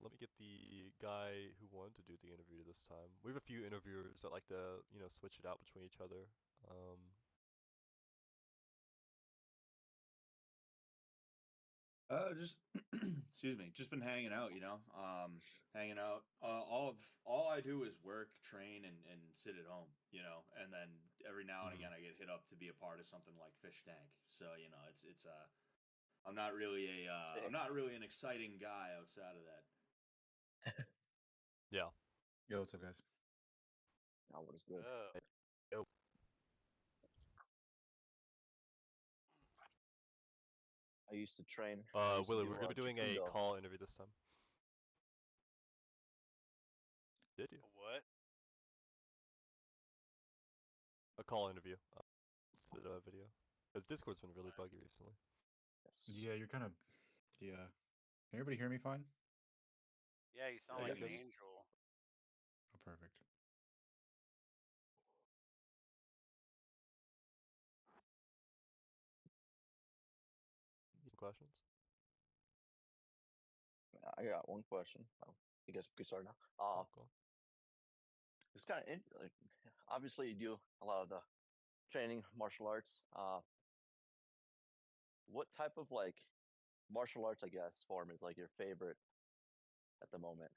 Let me get the guy who wanted to do the interview this time. We have a few interviewers that like to, switch it out between each other. Just excuse me. Just been hanging out, hanging out. All I do is work, train, and sit at home, and then every now and Mhm. again I get hit up to be a part of something like Fish Tank. So it's I'm not really I'm Sick. not really an exciting guy outside of that. Yeah. Yo, what's up, guys? Now what is good? Yo. I used to train. I used to Willie, do we're gonna be doing a taekwondo. call interview this time. Did you? What? A call interview. Instead of a video. Because Discord's been really buggy recently. Yes. Yeah, you're kind of. Yeah. Can everybody hear me fine? Yeah, you sound Yeah, like I an guess. angel. Oh, perfect. Some questions? I got one question. I guess we can start now. Cool. It's kind of like, obviously you do a lot of the training martial arts. What type of like martial arts, I guess, form is like your favorite at the moment?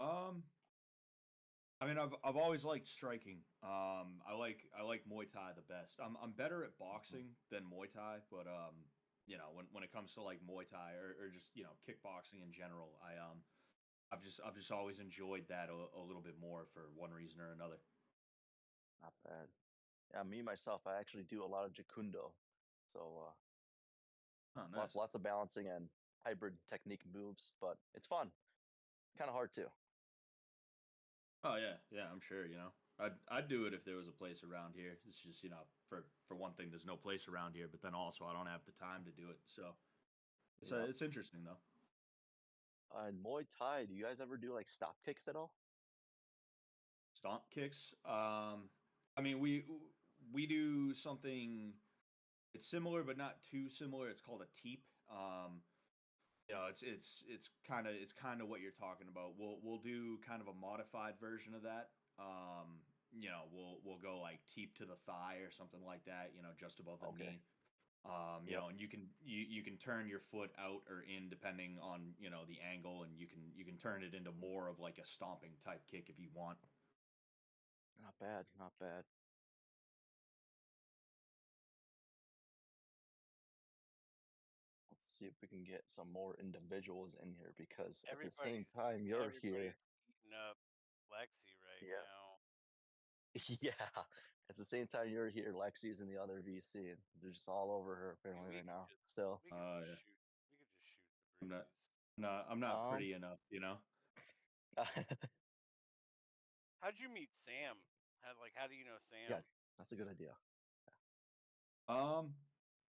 I mean, I've always liked striking. I like Muay Thai the best. I'm better at boxing than Muay Thai, but when it comes to like Muay Thai or just kickboxing in general, I've just always enjoyed that a little bit more for one reason or another. Not bad. Yeah, me myself, I actually do a lot of jacundo. So Oh, nice. lots of balancing and hybrid technique moves, but it's fun. Kind of hard too. Oh yeah, I'm sure. I'd do it if there was a place around here. It's just for one thing, there's no place around here, but then also I don't have the time to do it. So Yep. it's interesting though. And Muay Thai, do you guys ever do like stop kicks at all? Stomp kicks. I mean we do something. It's similar but not too similar. It's called a teep. It's kind of what you're talking about. We'll do kind of a modified version of that. We'll go like teep to the thigh or something like that. Just above the Okay. knee. Yep. And you can turn your foot out or in depending on the angle, and you can turn it into more of like a stomping type kick if you want. Not bad. Not bad. Let's see if we can get some more individuals in here because at the same time you're here. Eating up Lexi right Yeah. now. Yeah. At the same time you're here, Lexi's in the other VC. And they're just all over her apparently We right could now. just Still. we could Yeah. just shoot. We could just shoot the I'm not breeze. I'm not pretty enough. How'd you meet Sam? How do you know Sam? Yeah, that's a good idea.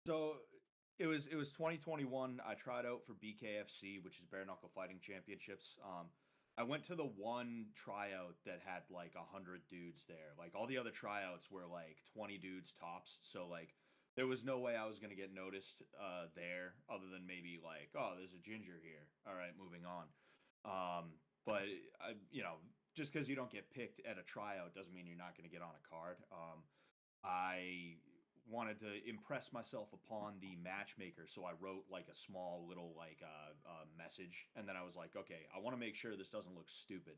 So it was 2021. I tried out for BKFC, which is Bare Knuckle Fighting Championships. I went to the one tryout that had like 100 dudes there. Like all the other tryouts were like 20 dudes tops. So like there was no way I was gonna get noticed there, other than maybe like, oh, there's a ginger here. All right, moving on. But just because you don't get picked at a tryout doesn't mean you're not going to get on a card. I wanted to impress myself upon the matchmaker, so I wrote like a small little like message, and then I was like, okay, I want to make sure this doesn't look stupid.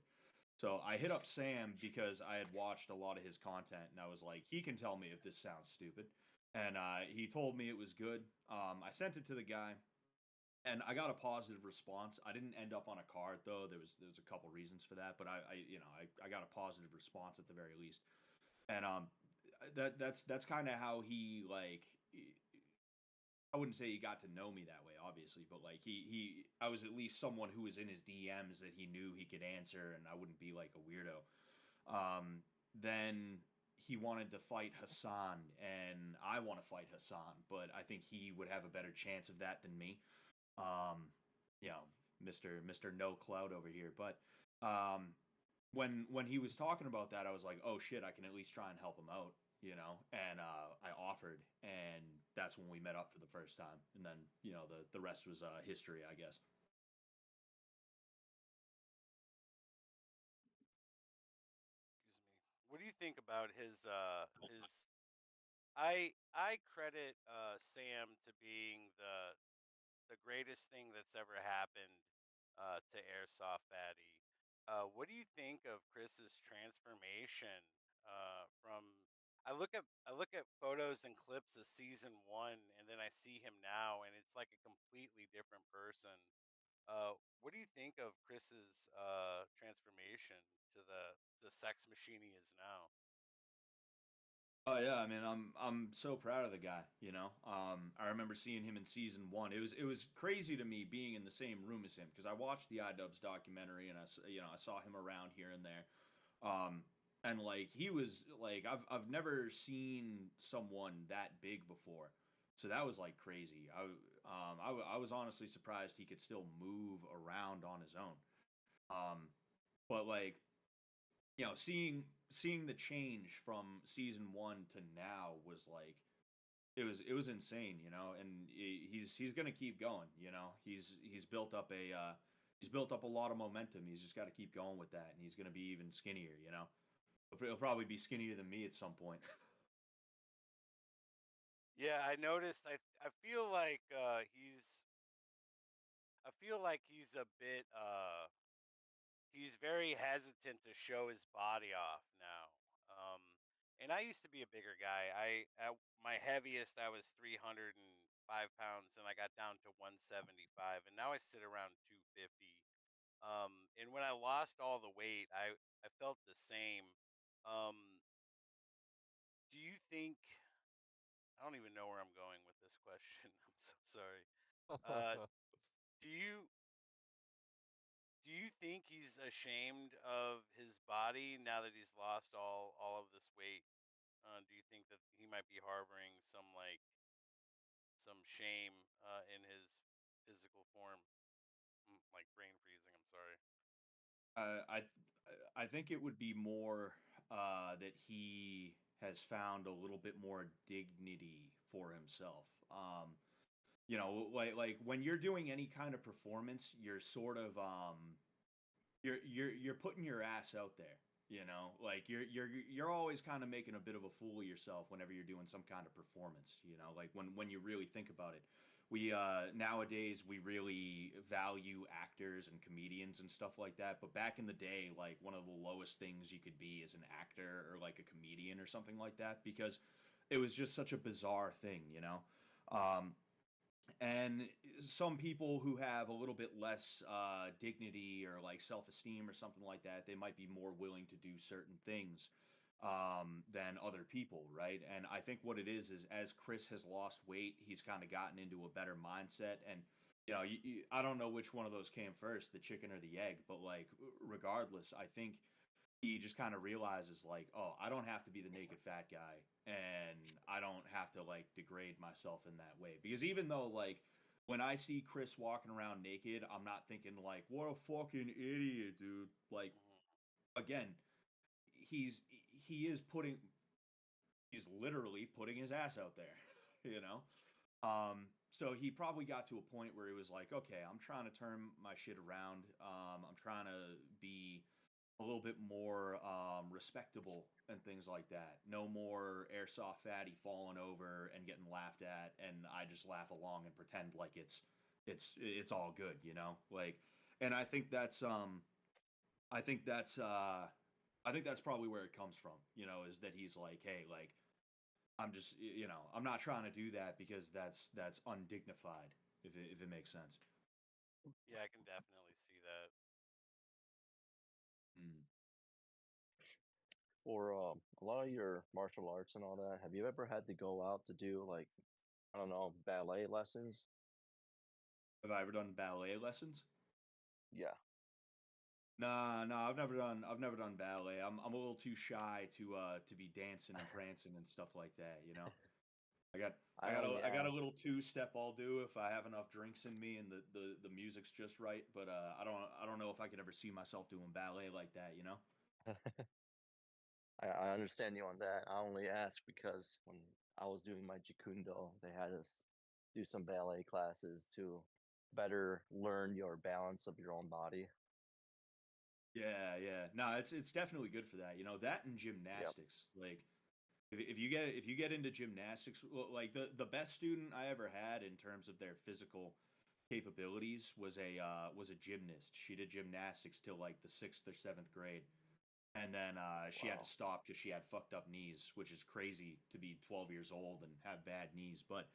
So I hit up Sam because I had watched a lot of his content, and I was like, he can tell me if this sounds stupid, and he told me it was good. I sent it to the guy, and I got a positive response. I didn't end up on a card though. There was a couple reasons for that, but I got a positive response at the very least. And that's kind of how he like. I wouldn't say he got to know me that way, obviously, but like I was at least someone who was in his DMs that he knew he could answer, and I wouldn't be like a weirdo. Then he wanted to fight Hassan, and I want to fight Hassan, but I think he would have a better chance of that than me. Um, you know, Mister No Cloud over here, but when he was talking about that, I was like, oh shit, I can at least try and help him out, and I offered, and that's when we met up for the first time, and then the rest was history, I guess. what do you think about his? I credit Sam to being the greatest thing that's ever happened to Airsoft Fatty. What do you think of Chris's transformation from? I look at photos and clips of season one, and then I see him now, and it's like a completely different person. What do you think of Chris's transformation to the sex machine he is now? Oh yeah, I mean, I'm so proud of the guy. I remember seeing him in season one. It was crazy to me being in the same room as him because I watched the iDubbbz documentary and I saw him around here and there. And like he was like I've never seen someone that big before, so that was like crazy. I was honestly surprised he could still move around on his own. Um, but like seeing the change from season one to now was like it was insane, and he's gonna keep going. He's built up a lot of momentum. He's just got to keep going with that, and he's gonna be even skinnier. He'll probably be skinnier than me at some point. Yeah, I noticed. I feel like he's a bit he's very hesitant to show his body off now. Um, and I used to be a bigger guy. At my heaviest I was 305 pounds, and I got down to 175, and now I sit around 250. And when I lost all the weight, I felt the same. Um, do you think? I don't even know where I'm going with this question. I'm so sorry. Uh, do you Do you think he's ashamed of his body now that he's lost all of this weight? Do you think that he might be harboring some shame in his physical form, like brain freezing? I'm sorry. I I think it would be more that he has found a little bit more dignity for himself. Like when you're doing any kind of performance, you're sort of you're putting your ass out there. Like you're always kind of making a bit of a fool of yourself whenever you're doing some kind of performance. Like when you really think about it. We nowadays we really value actors and comedians and stuff like that. But back in the day, like one of the lowest things you could be is an actor or like a comedian or something like that because it was just such a bizarre thing. Um, and some people who have a little bit less dignity or like self-esteem or something like that, they might be more willing to do certain things than other people, right? And I think what it is as Chris has lost weight, he's kind of gotten into a better mindset. And I don't know which one of those came first, the chicken or the egg, but like regardless, I think he just kind of realizes like, oh, I don't have to be the naked fat guy, and I don't have to like degrade myself in that way. Because even though like when I see Chris walking around naked, I'm not thinking like, what a fucking idiot, dude. Like Hmm. again, he's he is putting he's literally putting his ass out there, you know. So he probably got to a point where he was like, okay, I'm trying to turn my shit around. I'm trying to be a little bit more respectable and things like that. No more airsoft fatty falling over and getting laughed at, and I just laugh along and pretend like it's all good. Like, and I think that's I think that's probably where it comes from. Is that he's like, hey, like I'm just I'm not trying to do that because that's undignified. If it makes sense. Yeah, I can definitely see that. Mm. For a lot of your martial arts and all that, have you ever had to go out to do like, I don't know, ballet lessons? Have I ever done ballet lessons? Yeah. Nah, nah, I've never done ballet. I'm a little too shy to be dancing and prancing and stuff like that. I got I I got a only I got a ask. little two step I'll do if I have enough drinks in me and the music's just right, but I don't know if I could ever see myself doing ballet like that. I understand you on that. I only ask because when I was doing my Jikundo, they had us do some ballet classes to better learn your balance of your own body. Yeah. No, it's definitely good for that. You know, that and gymnastics. Like if you get into gymnastics, like the best student I ever had in terms of their physical capabilities was a gymnast. She did gymnastics till like the 6th or 7th grade. And then she had Wow. to stop because she had fucked up knees, which is crazy to be 12 years old and have bad knees. But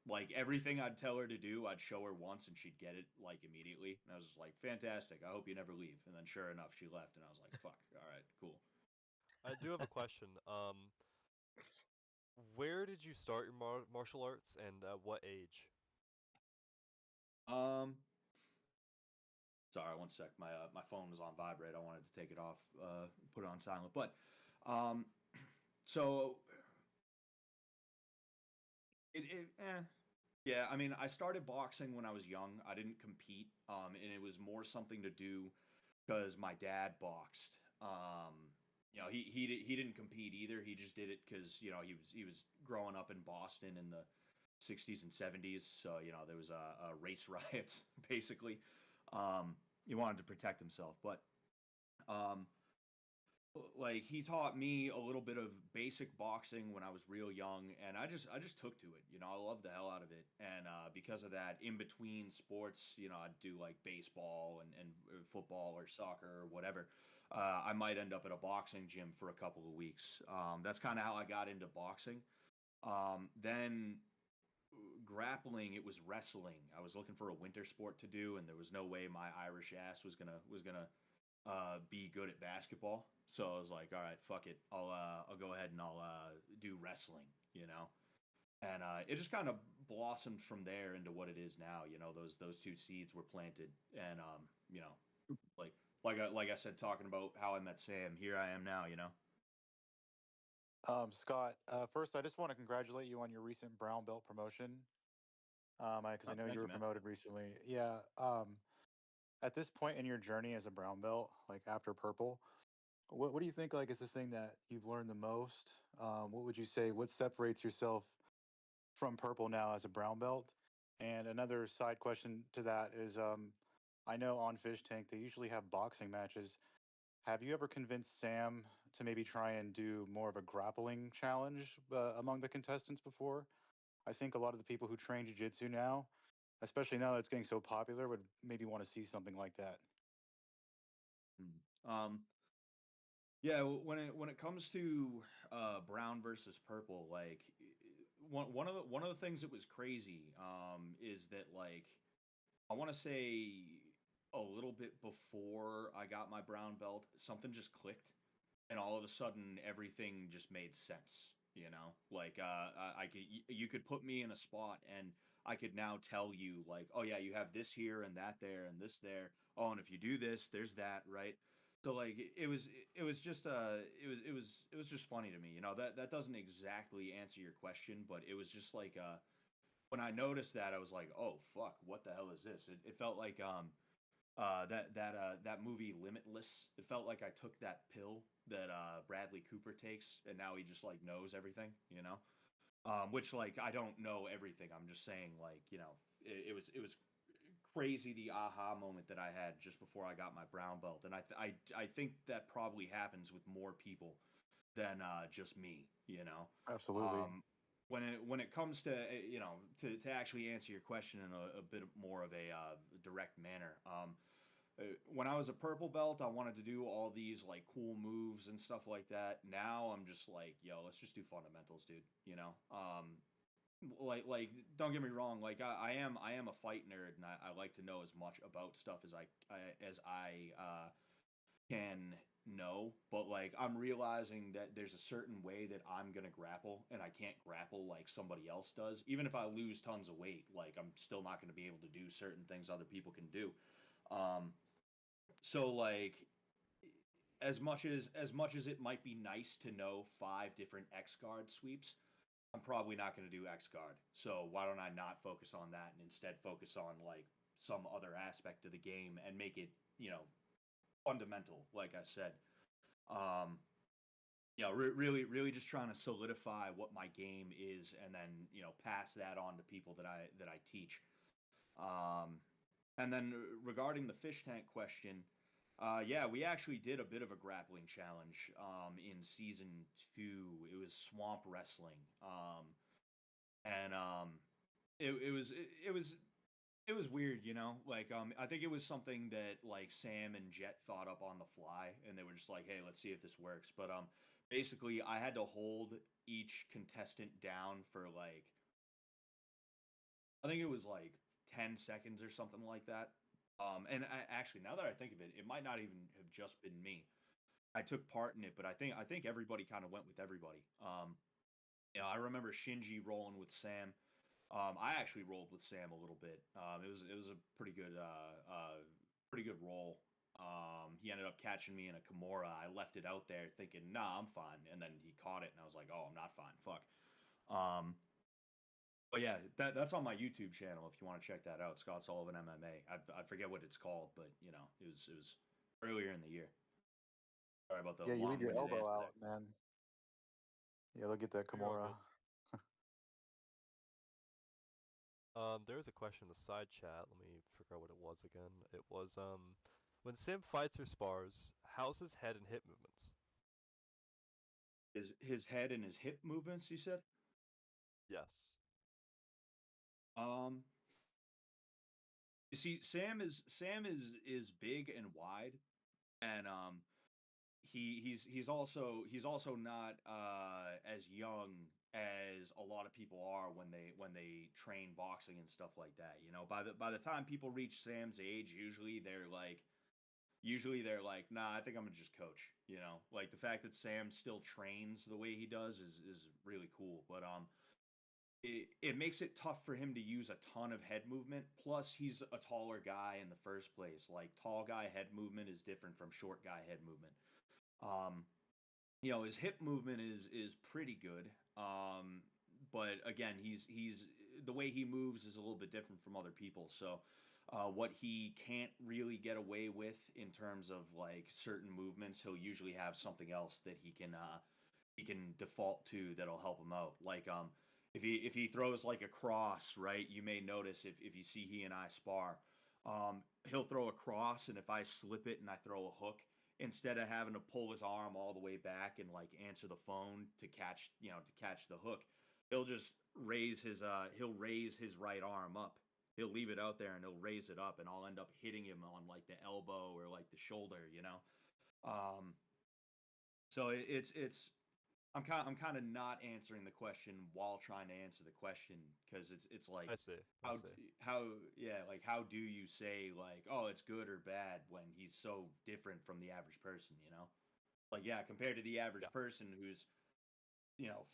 like everything I'd tell her to do, I'd show her once and she'd get it like immediately. And I was just like, fantastic. I hope you never leave. And then sure enough, she left, and I was like, fuck. All right, cool. I do have a question. Where did you start your martial arts, and at what age? Um, Sorry, one sec. My phone was on vibrate. I wanted to take it off, put it on silent. But um, so yeah. I mean, I started boxing when I was young. I didn't compete, and it was more something to do because my dad boxed. You know, he didn't compete either. He just did it because you know he was growing up in Boston in the 60s and 70s. So you know there was a race riots basically. He wanted to protect himself, but um, like he taught me a little bit of basic boxing when I was real young, and I just took to it. You know, I loved the hell out of it, and because of that, in between sports, you know, I'd do like baseball and football or soccer or whatever. I might end up at a boxing gym for a couple of weeks. That's kind of how I got into boxing. Then grappling, it was wrestling. I was looking for a winter sport to do, and there was no way my Irish ass was gonna be good at basketball. So I was like, all right, fuck it. I'll go ahead and I'll do wrestling. You know, and it just kind of blossomed from there into what it is now. You know, those two seeds were planted, and you know, like I said, talking about how I met Sam. Here I am now. You know. Scott, first, I just want to congratulate you on your recent brown belt promotion. Because I Oh, know you thank were you, man. promoted recently. Yeah. At this point in your journey as a brown belt, like after purple, what do you think like is the thing that you've learned the most? What would you say? What separates yourself from purple now as a brown belt? And another side question to that is, I know on Fish Tank they usually have boxing matches. Have you ever convinced Sam to maybe try and do more of a grappling challenge among the contestants before? I think a lot of the people who train jiu-jitsu now, especially now that it's getting so popular, would maybe want to see something like that. Um, yeah, when it comes to brown versus purple, like one of the things that was crazy is that like I want to say a little bit before I got my brown belt, something just clicked, and all of a sudden everything just made sense. You know, like I could you could put me in a spot and I could now tell you like, oh yeah, you have this here and that there and this there. Oh, and if you do this, there's that, right? So like it was just it was just funny to me. You know, that doesn't exactly answer your question, but it was just like when I noticed that, I was like, oh fuck, what the hell is this? It felt like that movie Limitless. It felt like I took that pill that Bradley Cooper takes, and now he just like knows everything, you know. Which like I don't know everything. I'm just saying like you know it was crazy the aha moment that I had just before I got my brown belt, and I think that probably happens with more people than just me, you know. Absolutely. When it comes to you know to actually answer your question in a bit more of a direct manner, when I was a purple belt, I wanted to do all these like cool moves and stuff like that. Now I'm just like, yo, let's just do fundamentals, dude. You know, like don't get me wrong, like I am a fight nerd, and I like to know as much about stuff as I can know. But like I'm realizing that there's a certain way that I'm gonna grapple, and I can't grapple like somebody else does. Even if I lose tons of weight, like I'm still not gonna be able to do certain things other people can do. Um, so like as much as it might be nice to know five different X guard sweeps, I'm probably not going to do X guard. So why don't I not focus on that and instead focus on like some other aspect of the game and make it, you know, fundamental, like I said. Um, you know, really just trying to solidify what my game is, and then you know pass that on to people that I teach. Um, and then regarding the fish tank question, Yeah, we actually did a bit of a grappling challenge in season 2. It was swamp wrestling, and it was weird, you know. Like I think it was something that like Sam and Jet thought up on the fly, and they were just like, "Hey, let's see if this works." But basically, I had to hold each contestant down for like I think it was like 10 seconds or something like that. And actually, now that I think of it, it might not even have just been me. I took part in it, but I think everybody kind of went with everybody. I remember Shinji rolling with Sam. I actually rolled with Sam a little bit. It was a pretty good roll. He ended up catching me in a Kimura. I left it out there thinking, nah, I'm fine, and then he caught it, and I was like, oh, I'm not fine. Fuck. Um, but yeah, that's on my YouTube channel if you want to check that out. Scott Sullivan MMA. I forget what it's called, but it was earlier in the year. Sorry about the Yeah, you leave your long-winded elbow answer out, there. man. Yeah, look at that You're all Kimura. good. There was a question in the side chat. Let me figure out what it was again. It was when Sim fights or spars, how's his head and hip movements? His head and his hip movements, you said? Yes. Um, you see, Sam is big and wide, and he's also not as young as a lot of people are when they train boxing and stuff like that. You know, by the time people reach Sam's age, usually they're like, nah, I think I'm gonna just coach. You know, like the fact that Sam still trains the way he does is really cool. But it makes it tough for him to use a ton of head movement. Plus, he's a taller guy in the first place. Like tall guy head movement is different from short guy head movement. Um, his hip movement is pretty good. But again, he's the way he moves is a little bit different from other people. So, what he can't really get away with in terms of like certain movements, he'll usually have something else that he can default to that'll help him out. Like if he throws like a cross, right? You may notice if you see he and I spar, he'll throw a cross, and if I slip it and I throw a hook, instead of having to pull his arm all the way back and like answer the phone to catch the hook, he'll raise his right arm up. He'll leave it out there and he'll raise it up, and I'll end up hitting him on like the elbow or like the shoulder. So it's I'm kind of not answering the question while trying to answer the question, because it's like I see. I how see. how yeah, like how do you say like, oh, it's good or bad when he's so different from the average person? Like, yeah, compared to the average Yeah. person who's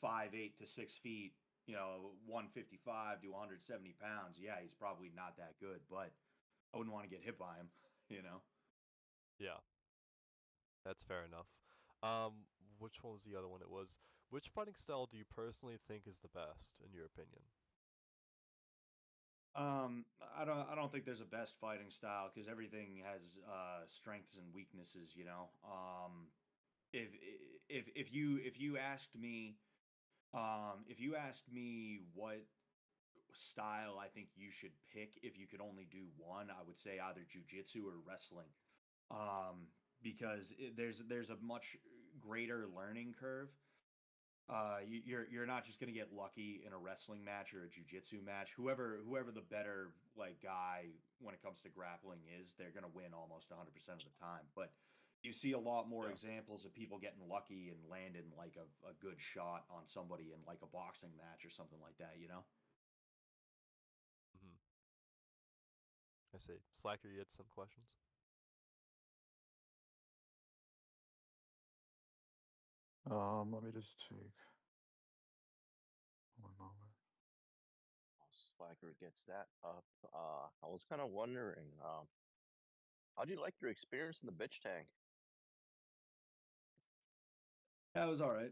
5'8" to 6 feet, 155 to 170 pounds. Yeah, he's probably not that good, but I wouldn't want to get hit by him. you know Yeah. That's fair enough. Which one was the other one? It was which fighting style do you personally think is the best in your opinion? I don't think there's a best fighting style, because everything has strengths and weaknesses. If if you asked me what style I think you should pick if you could only do one, I would say either jujitsu or wrestling. Um, because there's a much greater learning curve. You're not just gonna get lucky in a wrestling match or a jujitsu match. Whoever the better like guy when it comes to grappling is, they're gonna win almost 100% of the time. But you see a lot more Yeah. examples of people getting lucky and landing like a good shot on somebody in like a boxing match or something like that. Mhm. I see. Slacker, you had some questions? Let me just take one moment. Spiker gets that up. I was kind of wondering, how do you like your experience in the bitch tank? That was all right.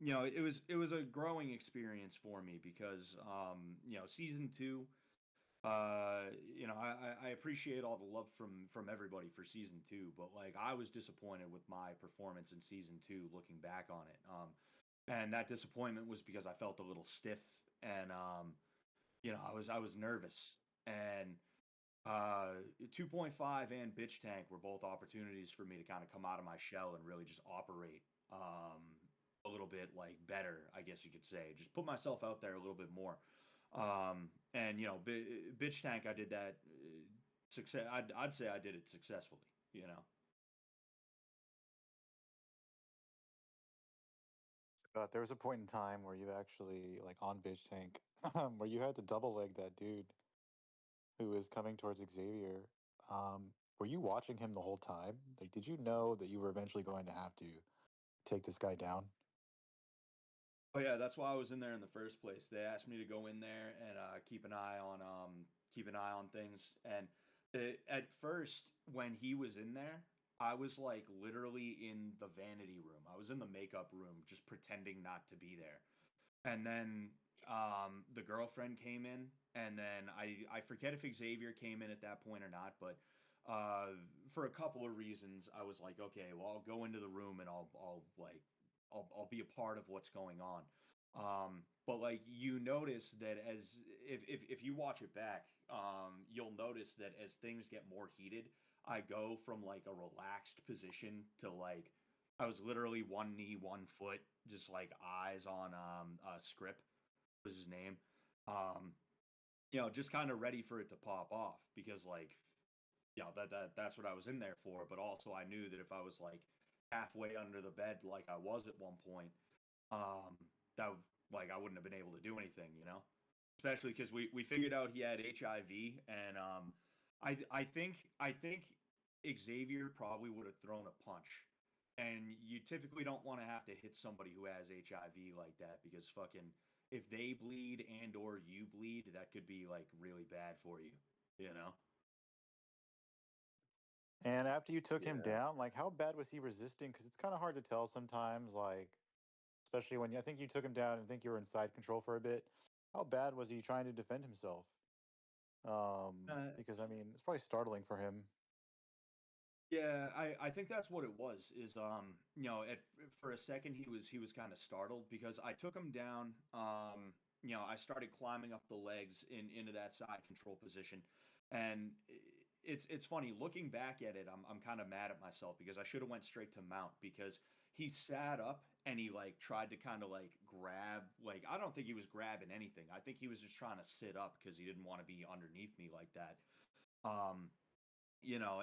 It was a growing experience for me because season two. I appreciate all the love from everybody for season two, but like I was disappointed with my performance in season two, looking back on it. And that disappointment was because I felt a little stiff, and I was nervous, and 2.5 and Bitch Tank were both opportunities for me to kind of come out of my shell and really just operate a little bit like better, I guess you could say. Just put myself out there a little bit more. And you know, Bitch Tank, I did that success. I'd say I did it successfully. You know. But there was a point in time where you actually, like on Bitch Tank, where you had to double leg that dude who was coming towards Xavier. Were you watching him the whole time? Like, did you know that you were eventually going to have to take this guy down? Oh yeah, that's why I was in there in the first place. They asked me to go in there and keep an eye on things. And at first, when he was in there, I was like literally in the vanity room. I was in the makeup room, just pretending not to be there. And then the girlfriend came in, and then I forget if Xavier came in at that point or not, but for a couple of reasons, I was like, okay, well, I'll go into the room and I'll be a part of what's going on. But like you notice that as if you watch it back, you'll notice that as things get more heated, I go from like a relaxed position to like I was literally one knee, one foot, just like eyes on Script was his name. Um, you know, just kind of ready for it to pop off because like you know that's what I was in there for. But also I knew that if I was like halfway under the bed like I was at one point, um, that like I wouldn't have been able to do anything, you know. Especially because we figured out he had HIV, and I think Xavier probably would have thrown a punch, and you typically don't want to have to hit somebody who has HIV like that because fucking if they bleed and or you bleed, that could be like really bad for you, you know. And after you took him Yeah. down, like how bad was he resisting? Because it's kind of hard to tell sometimes, like especially when I think you took him down and I think you were in side control for a bit. How bad was he trying to defend himself? Because I mean, it's probably startling for him. Yeah, I think that's what it was. Is you know, for a second he was kind of startled because I took him down. You know, I started climbing up the legs into that side control position, and it's funny looking back at it. I'm kind of mad at myself because I should have went straight to mount because he sat up and he like tried to kind of like grab like I don't think he was grabbing anything. I think he was just trying to sit up because he didn't want to be underneath me like that. Um, you know,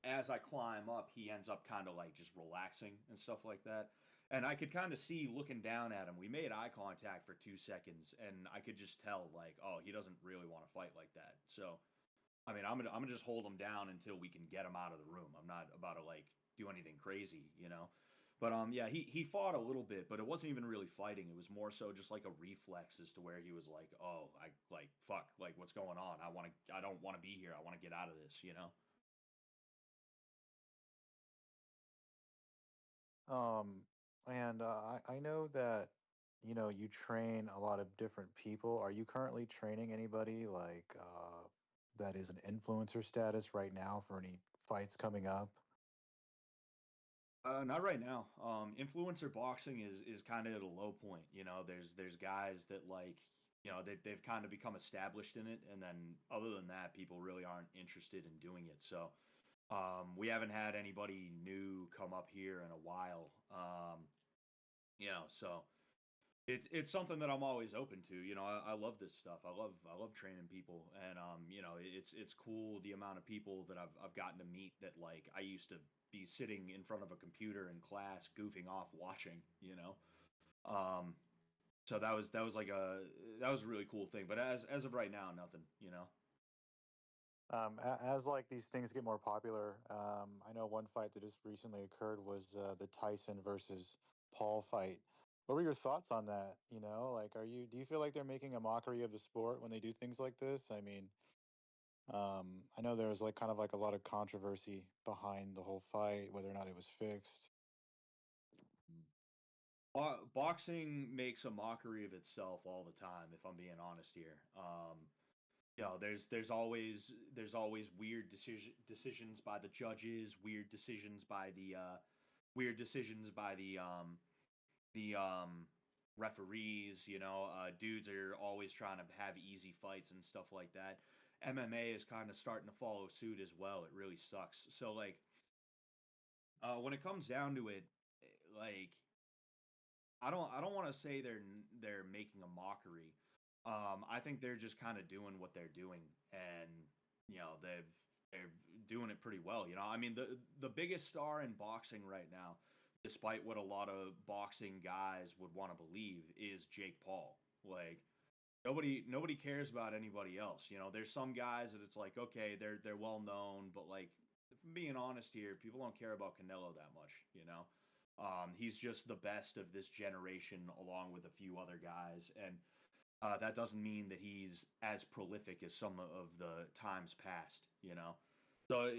as I climb up, he ends up kind of like just relaxing and stuff like that. And I could kind of see looking down at him. We made eye contact for 2 seconds, and I could just tell like, oh, he doesn't really want to fight like that. So, I mean, I'm gonna just hold him down until we can get him out of the room. I'm not about to like do anything crazy, you know. But yeah, he fought a little bit, but it wasn't even really fighting. It was more so just like a reflex as to where he was like, oh, I like fuck, like what's going on? I don't want to be here. I want to get out of this, you know. Um, and I know that you train a lot of different people. Are you currently training anybody like that is an influencer status right now for any fights coming up? Not right now. Influencer boxing is kind of at a low point. You know, there's guys that like, you know, they've kind of become established in it, and then other than that, people really aren't interested in doing it. So, we haven't had anybody new come up here in a while. You know, so it's something that I'm always open to. You know, I love this stuff. I love training people, and you know, it's cool the amount of people that I've gotten to meet that like I used to be sitting in front of a computer in class goofing off watching. You know, um, so that was like that was a really cool thing. But as of right now, nothing. You know. As like these things get more popular, I know one fight that just recently occurred was the Tyson versus Paul fight. What were your thoughts on that? Like, do you feel like they're making a mockery of the sport when they do things like this? I mean, I know there was like kind of like a lot of controversy behind the whole fight, whether or not it was fixed. Boxing makes a mockery of itself all the time. If I'm being honest here, you know, there's always weird decisions by the judges, weird decisions by the referees. You know, dudes are always trying to have easy fights and stuff like that. MMA is kind of starting to follow suit as well. It really sucks. So like when it comes down to it, like I don't want to say they're making a mockery. I think they're just kind of doing what they're doing, and they're doing it pretty well. I mean the biggest star in boxing right now, despite what a lot of boxing guys would want to believe, is Jake Paul. Like nobody cares about anybody else. There's some guys that it's like okay, they're well known, but like if I'm being honest here, people don't care about Canelo that much. He's just the best of this generation, along with a few other guys, and that doesn't mean that he's as prolific as some of the times past. So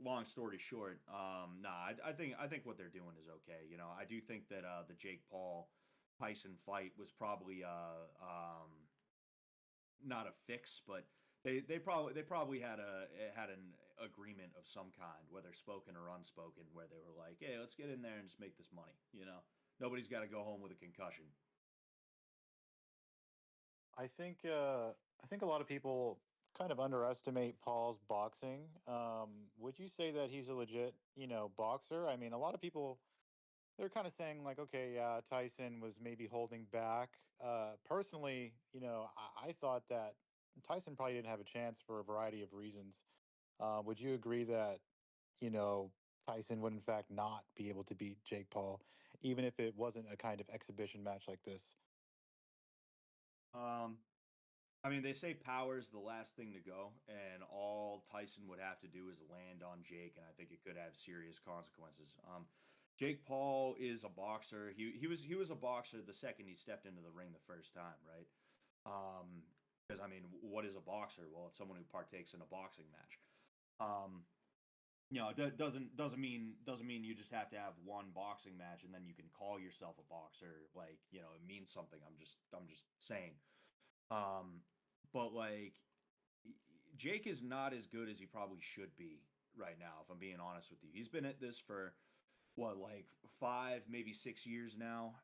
long story short, nah, I think what they're doing is okay. I do think that the Jake Paul Tyson fight was probably not a fix, but they probably had an agreement of some kind, whether spoken or unspoken, where they were like, "Hey, let's get in there and just make this money." Nobody's got to go home with a concussion. I think a lot of people kind of underestimate Paul's boxing. Would you say that he's a legit, boxer? I mean, a lot of people they're kind of saying like, okay, yeah, Tyson was maybe holding back. Personally, I thought that Tyson probably didn't have a chance for a variety of reasons. Would you agree that, you know, Tyson would in fact not be able to beat Jake Paul, even if it wasn't a kind of exhibition match like this? Um, I mean, they say power's the last thing to go, and all Tyson would have to do is land on Jake, and I think it could have serious consequences. Jake Paul is a boxer. He was a boxer the second he stepped into the ring the first time, right? Because I mean, what is a boxer? Well, it's someone who partakes in a boxing match. Um, it doesn't mean you just have to have one boxing match and then you can call yourself a boxer. Like it means something. I'm just saying. Um, but like Jake is not as good as he probably should be right now. If I'm being honest with you, he's been at this for what, like 5, maybe 6 years now.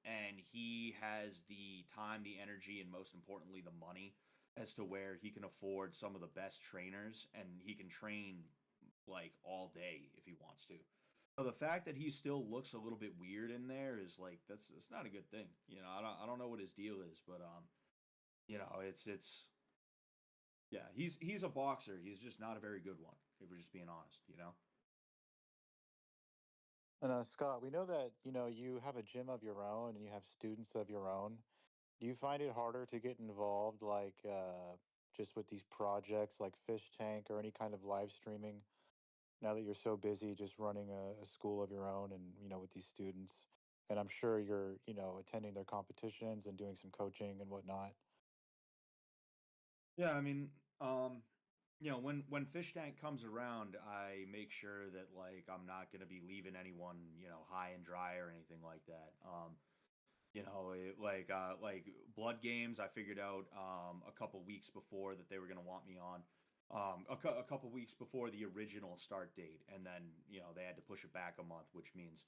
And he has the time, the energy, and most importantly, the money as to where he can afford some of the best trainers and he can train like all day if he wants to. So the fact that he still looks a little bit weird in there is like that's not a good thing. I don't know what his deal is, but it's yeah, he's a boxer. He's just not a very good one, if we're just being honest. And Scott, we know that you have a gym of your own and you have students of your own. Do you find it harder to get involved, like just with these projects like Fish Tank or any kind of live streaming? Now that you're so busy just running a school of your own and with these students, and I'm sure you're attending their competitions and doing some coaching and whatnot. Yeah, I mean, when Fish Tank comes around, I make sure that like I'm not gonna be leaving anyone high and dry or anything like that. Like blood games, I figured out a couple weeks before that they were gonna want me on. A couple weeks before the original start date, and then they had to push it back a month, which means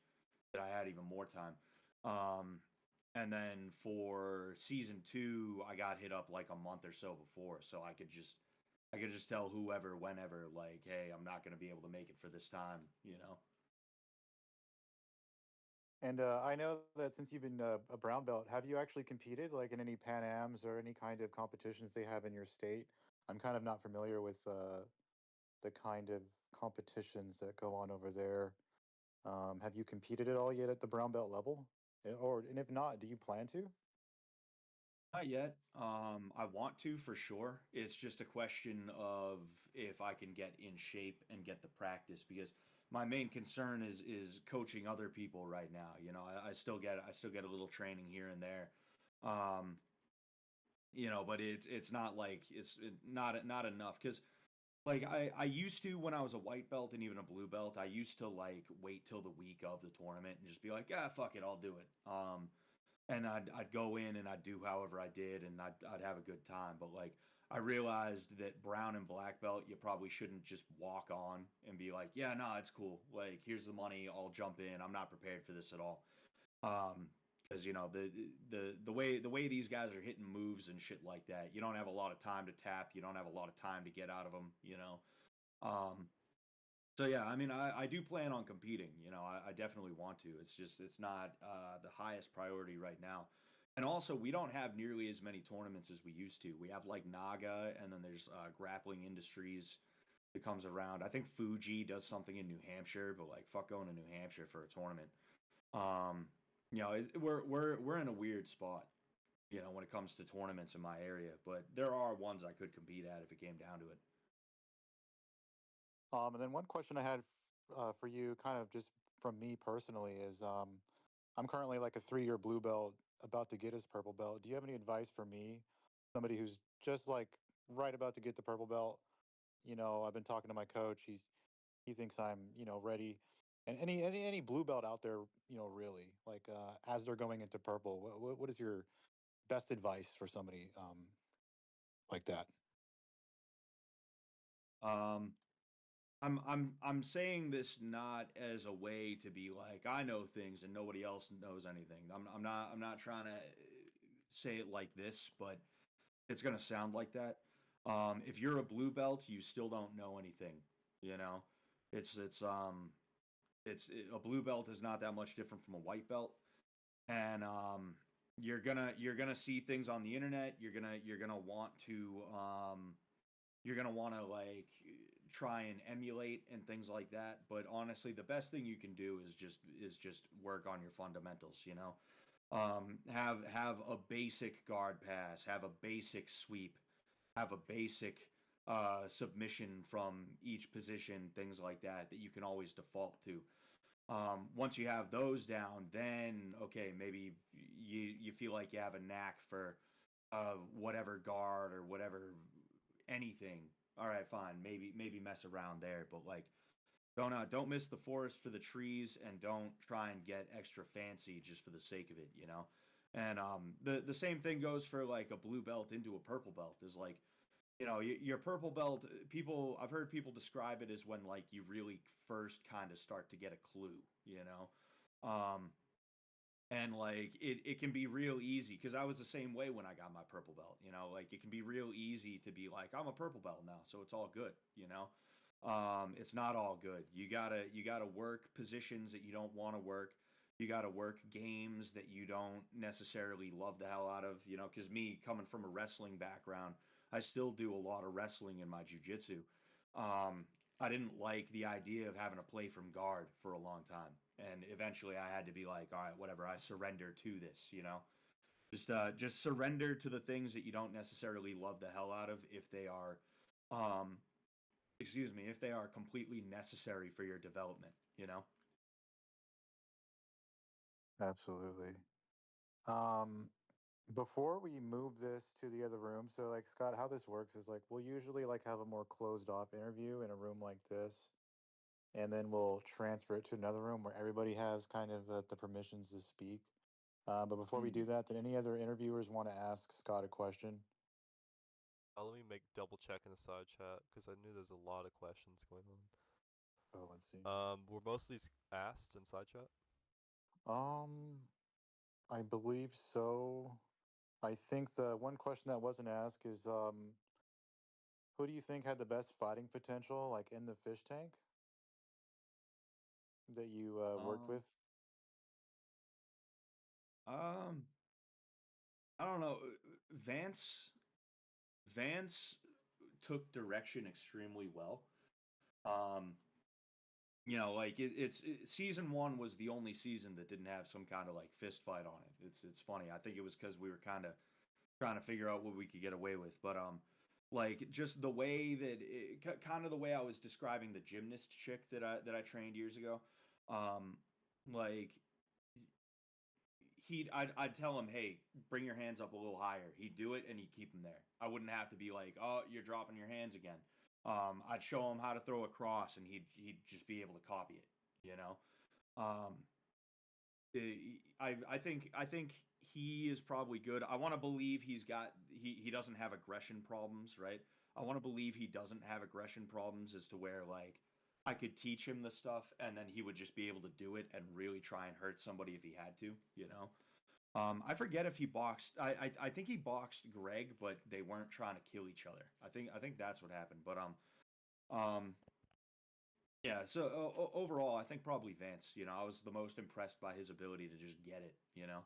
that I had even more time. Um, and then for season 2, I got hit up like a month or so before, so I could just tell whoever, whenever, like, hey, I'm not gonna be able to make it for this time. And I know that since you've been a brown belt, have you actually competed like in any Pan Ams or any kind of competitions they have in your state? I'm kind of not familiar with the kind of competitions that go on over there. Have you competed at all yet at the brown belt level? Or and if not, do you plan to? Not yet. I want to for sure. It's just a question of if I can get in shape and get the practice because my main concern is coaching other people right now. I still get a little training here and there. Um, but it's not like not enough because like I used to when I was a white belt and even a blue belt, I used to like wait till the week of the tournament and just be like, "Ah, fuck it, I'll do it." And I'd go in and I'd do however I did and I'd have a good time. But like I realized that brown and black belt, you probably shouldn't just walk on and be like, "Yeah, no, it's cool. Like here's the money, I'll jump in. I'm not prepared for this at all." Um, because the way these guys are hitting moves and shit like that, you don't have a lot of time to tap. You don't have a lot of time to get out of them. So yeah, I mean, I do plan on competing. I definitely want to. It's not the highest priority right now. And also, we don't have nearly as many tournaments as we used to. We have like Naga, and then there's Grappling Industries that comes around. I think Fuji does something in New Hampshire, but like fuck going to New Hampshire for a tournament. Um, we're in a weird spot, when it comes to tournaments in my area. But there are ones I could compete at if it came down to it. And then one question I had for you, kind of just from me personally, is I'm currently like a 3-year blue belt, about to get his purple belt. Do you have any advice for me, somebody who's just like right about to get the purple belt? I've been talking to my coach. He thinks I'm ready. And any blue belt out there, really like as they're going into purple, what is your best advice for somebody like that? Um, I'm saying this not as a way to be like I know things and nobody else knows anything. I'm not trying to say it like this, but it's gonna sound like that. If you're a blue belt, you still don't know anything. You know, a blue belt is not that much different from a white belt, and you're gonna see things on the internet. You're gonna want to like try and emulate and things like that. But honestly, the best thing you can do is just work on your fundamentals. Have a basic guard pass, have a basic sweep, have a basic submission from each position, things like that you can always default to. Once you have those down, then okay, maybe you feel like you have a knack for whatever guard or whatever anything. All right, fine, maybe mess around there, but like don't miss the forest for the trees, and don't try and get extra fancy just for the sake of it. And the same thing goes for like a blue belt into a purple belt. Is like your purple belt, people, I've heard people describe it as when like you really first kind of start to get a clue, um and like it can be real easy, because I was the same way when I got my purple belt. Like it can be real easy to be like, I'm a purple belt now, so it's all good. It's not all good. You gotta work positions that you don't want to work. You gotta work games that you don't necessarily love the hell out of. Because me coming from a wrestling background, I still do a lot of wrestling in my jujitsu. um, I didn't like the idea of having to play from guard for a long time, and eventually I had to be like, all right, whatever, I surrender to this. Just surrender to the things that you don't necessarily love the hell out of, if they are, um, excuse me, if they are completely necessary for your development. Absolutely. Um, Before we move this to the other room, so like Scott, how this works is like we'll usually like have a more closed off interview in a room like this, and then we'll transfer it to another room where everybody has kind of the permissions to speak. But before we do Hmm. that, did any other interviewers want to ask Scott a question? Let me make double check in the side chat because I knew there's a lot of questions going on. Oh, let's see. Were most of these asked in side chat? Um, I believe so. I think the one question that wasn't asked is who do you think had the best fighting potential, like in the fish tank that you worked Um, with? um, I don't know. Vance Vance took direction extremely well. Um, like season one was the only season that didn't have some kind of like fist fight on it. It's funny. I think it was because we were kind of trying to figure out what we could get away with. But like just the way that kind of the way I was describing the gymnast chick that I trained years ago. Um, like I'd tell him, hey, bring your hands up a little higher. He'd do it and he'd keep them there. I wouldn't have to be like, oh, you're dropping your hands again. I'd show him how to throw a cross, and he'd just be able to copy it. Um, I think he is probably good. I want to believe he doesn't have aggression problems, right? I want to believe he doesn't have aggression problems, as to where like I could teach him the stuff and then he would just be able to do it and really try and hurt somebody if he had to. I forget if he boxed. I think he boxed Greg, but they weren't trying to kill each other. I think that's what happened. But um, yeah. So overall, I think probably Vance. You know, I was the most impressed by his ability to just get it. You know.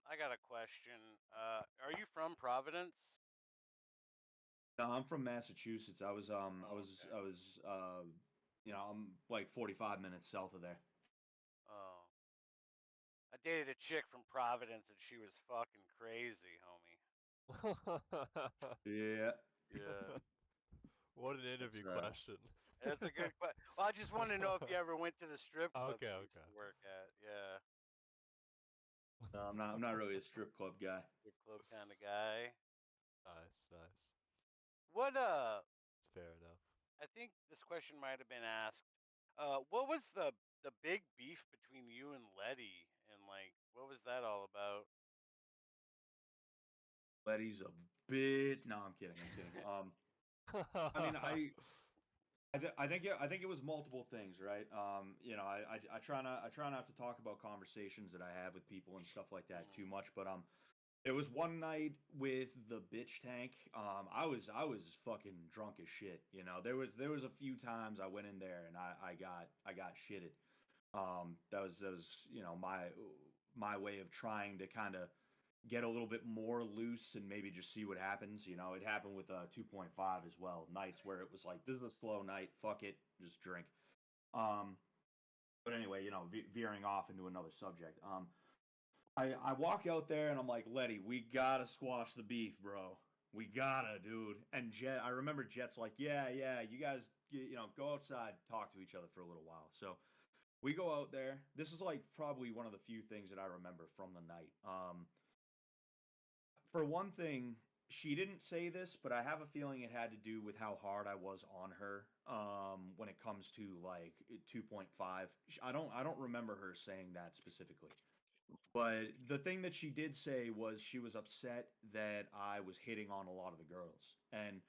I got a question. Are you from Providence? No, I'm from Massachusetts. I was Oh, okay. I'm like 45 minutes south of there. Oh, I dated a chick from Providence, and she was fucking crazy, homie. Yeah. Yeah. What an It's interview question. That's a good question. Well, I just want to know if you ever went to the strip club Okay, she used okay. to work at. Yeah, No, I'm not really a strip club guy. strip club kind of guy. Nice, nice. What It's fair enough. I think this question might have been asked. What was the big beef between you and Letty, and like, what was that all about? Letty's a bit. No, I'm kidding. I'm kidding. I mean, I think it was multiple things, right? I try not to talk about conversations that I have with people and stuff like that too Mm, much, but it was one night with the bitch tank. I was fucking drunk as shit. You know, there was a few times I went in there and I got shitted. That was my way of trying to kind of get a little bit more loose and maybe just see what happens. You know, it happened with 2.5 as well. Nights where it was like, this is a slow night, fuck it, just drink. Um, but anyway, veering off into another subject. I walk out there and I'm like, Letty, we gotta squash the beef, bro. We gotta, dude. And Jet, I remember Jet's like, yeah, yeah, you guys, go outside, talk to each other for a little while. So we go out there. This is like probably one of the few things that I remember from the night. For one thing, she didn't say this, but I have a feeling it had to do with how hard I was on her when it comes to like 2.5. I don't remember her saying that specifically. But the thing that she did say was she was upset that I was hitting on a lot of the girls. And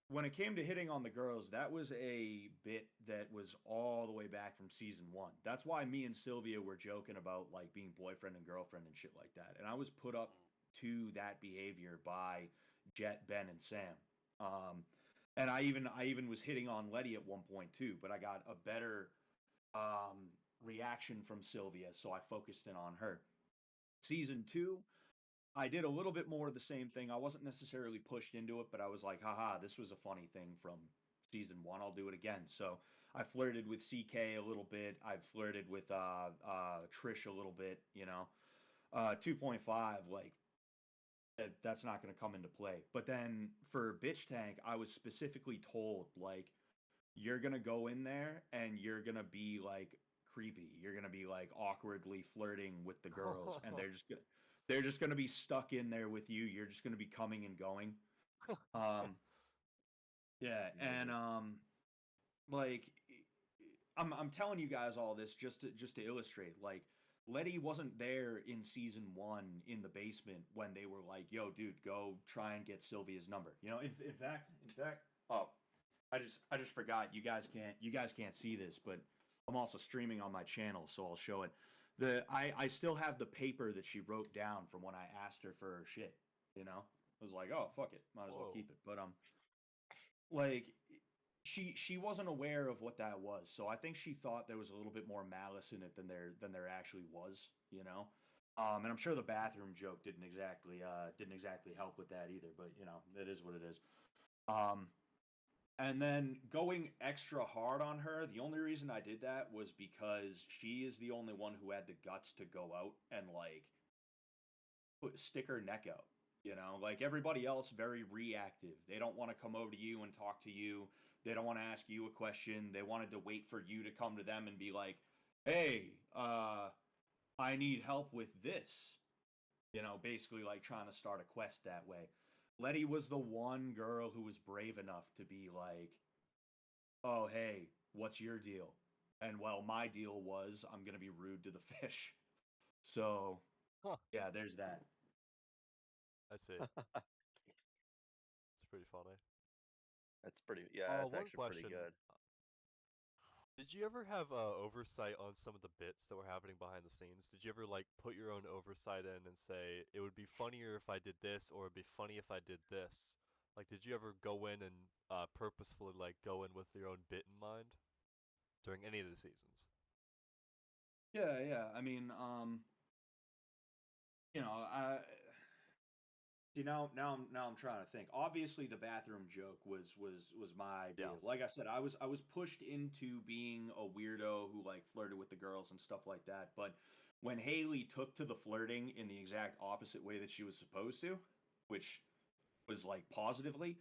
when it came to hitting on the girls, that was a bit that was all the way back from season one. That's why me and Sylvia were joking about like being boyfriend and girlfriend and shit like that. And I was put up mm, to that behavior by Jet, Ben, and Sam. And I even was hitting on Letty at one point too, but I got a better reaction from Sylvia, so I focused in on her. Season two, I did a little bit more of the same thing. I wasn't necessarily pushed into it, but I was like, haha, this was a funny thing from season one. I'll do it again. So I flirted with CK a little bit. I've flirted with Trish a little bit, 2.5, like, that's not going to come into play. But then for Bitch Tank, I was specifically told, like, you're going to go in there and you're going to be like creepy. You're going to be like awkwardly flirting with the girls and they're just going to be stuck in there with you. You're just going to be coming and going. Um yeah, and like I'm telling you guys all this just to illustrate, like, Letty wasn't there in season 1 in the basement when they were like, "Yo, dude, go try and get Sylvia's number." In fact, oh, I just forgot. You guys can't see this, but I'm also streaming on my channel, so I'll show it. I still have the paper that she wrote down from when I asked her for her shit. I was like, oh, fuck it, might as well Whoa. keep it. But like, she wasn't aware of what that was, so I think she thought there was a little bit more malice in it than there actually was. And I'm sure the bathroom joke didn't exactly help with that either. But it is what it is. Um, and then going extra hard on her, the only reason I did that was because she is the only one who had the guts to go out and like stick her neck out. Like everybody else, very reactive. They don't want to come over to you and talk to you. They don't want to ask you a question. They wanted to wait for you to come to them and be like, "Hey, I need help with this." Basically like trying to start a quest that way. Letty was the one girl who was brave enough to be like, "Oh, hey, what's your deal?" And well, my deal was I'm gonna be rude to the fish. So Huh. yeah, there's that. I see. It's pretty funny. That's pretty. Yeah, that's One actually pretty question. good. Did you ever have oversight on some of the bits that were happening behind the scenes? Did you ever like put your own oversight in and say it would be funnier if I did this, or it'd be funny if I did this? Like, did you ever go in and purposefully like go in with your own bit in mind during any of the seasons? Yeah. I mean, I see now I'm trying to think. Obviously, the bathroom joke was my idea. Yeah. Like I said, I was pushed into being a weirdo who like flirted with the girls and stuff like that. But when Haley took to the flirting in the exact opposite way that she was supposed to, which was like positively,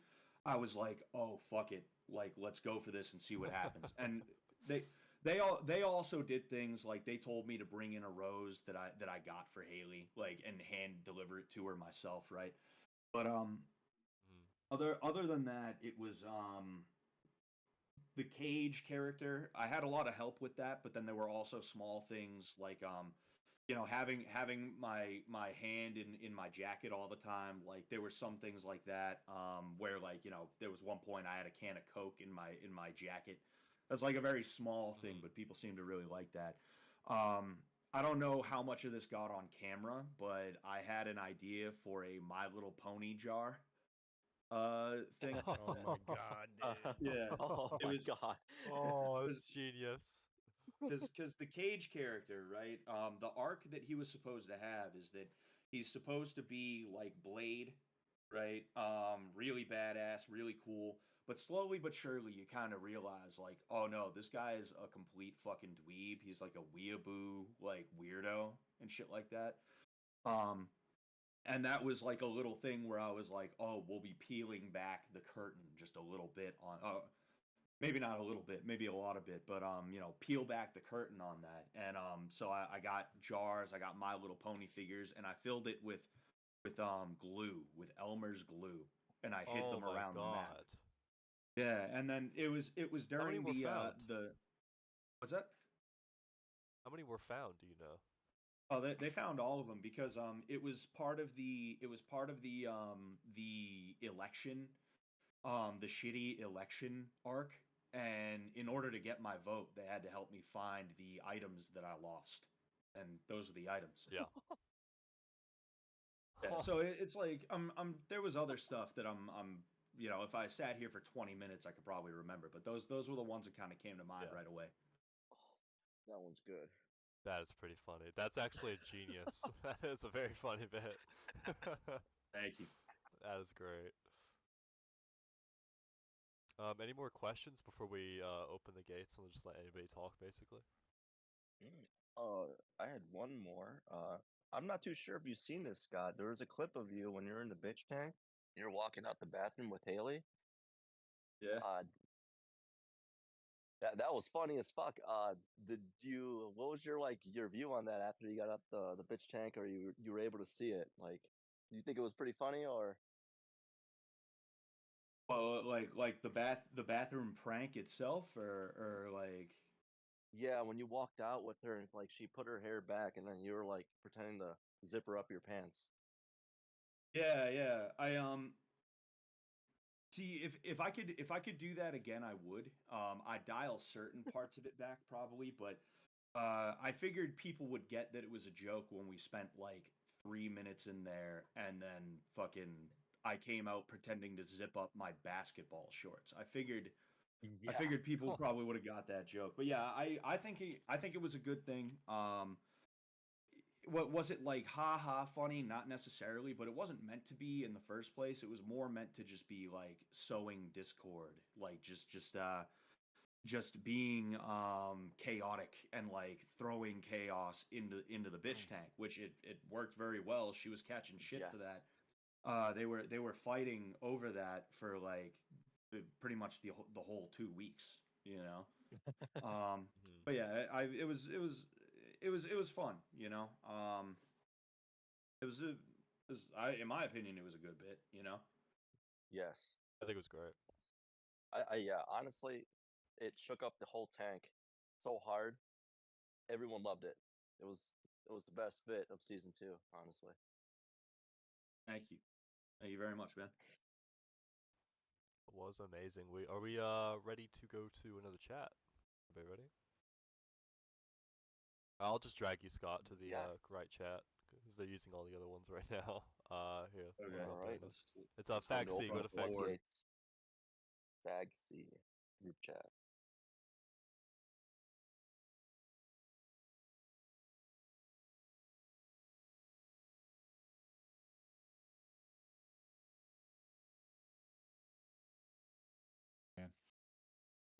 I was like, oh fuck it, like let's go for this and see what happens. And they they also did things like they told me to bring in a rose that I got for Haley, like and hand deliver it to her myself, right? But Mm. other than that, it was the Cage character. I had a lot of help with that, but then there were also small things like having my hand in my jacket all the time. Like there were some things like that where like there was one point I had a can of Coke in my jacket. That's like a very small thing, Mm. but people seem to really like that. I don't know how much of this got on camera, but I had an idea for a My Little Pony jar thing. Oh my god, dude. Yeah, Oh it my was god. Oh, because it's genius. because the Cage character, right? The arc that he was supposed to have is that he's supposed to be like Blade, right? Really badass, really cool. But slowly but surely, you kind of realize, like, oh no, this guy is a complete fucking dweeb. He's like a weeaboo, like weirdo and shit like that. Um, and that was like a little thing where I was like, oh, we'll be peeling back the curtain just a little bit on maybe not a little bit, maybe a lot of bit, but peel back the curtain on that. And so I got jars, I got My Little Pony figures, and I filled it with glue, with Elmer's glue, and I hid Oh them my around the map. god. Yeah, and then it was How many during were found? the what's that? How many were found, do you know? Oh, they found all of them because it was part of the election, the shitty election arc, and in order to get my vote, they had to help me find the items that I lost, and those are the items. Yeah. Yeah, so it's like there was other stuff that if I sat here for 20 minutes, I could probably remember, but those were the ones that kind of came to mind Yeah. right away. That one's good. That is pretty funny. That's actually a genius. That is a very funny bit. Thank you. That is great. Any more questions before we open the gates and just let anybody talk, basically? Mm. I had one more. I'm not too sure if you've seen this, Scott. There was a clip of you when you're in the bitch tank. You're walking out the bathroom with Haley. Yeah. Uh, that was funny as fuck. Did you? What was your view on that after you got out the bitch tank, or you were able to see it? Like, do you think it was pretty funny, or? Well, like the bathroom prank itself, or like. Yeah, when you walked out with her, and like she put her hair back, and then you were like pretending to zipper up your pants. Yeah. I see if I could do that again, I would. I dial certain parts of it back probably, but I figured people would get that it was a joke when we spent like 3 minutes in there, and then fucking I came out pretending to zip up my basketball shorts. I Yeah. figured people probably would have got that joke, but yeah, I think it was a good thing. What was it like? Ha ha, funny? Not necessarily, but it wasn't meant to be in the first place. It was more meant to just be like sowing discord, like just being chaotic and like throwing chaos into the bitch tank, which it worked very well. She was catching shit for Yes. that. They were fighting over that for like pretty much the whole 2 weeks, you know. Mhm. But yeah, it was fun, you know. In my opinion, it was a good bit, you know. Yes. I think it was great. Yeah, honestly, it shook up the whole tank so hard. Everyone loved it. It was it was the best bit of season 2, honestly. Thank you very much, man. It was amazing. We ready to go to another chat? Everybody ready? I'll just drag you, Scott, to the Yes. right chat because they're using all the other ones right now. Here, Okay. let me All right. it's a let's go Faxi. Go to front forward. Faxi. Fagsy group chat.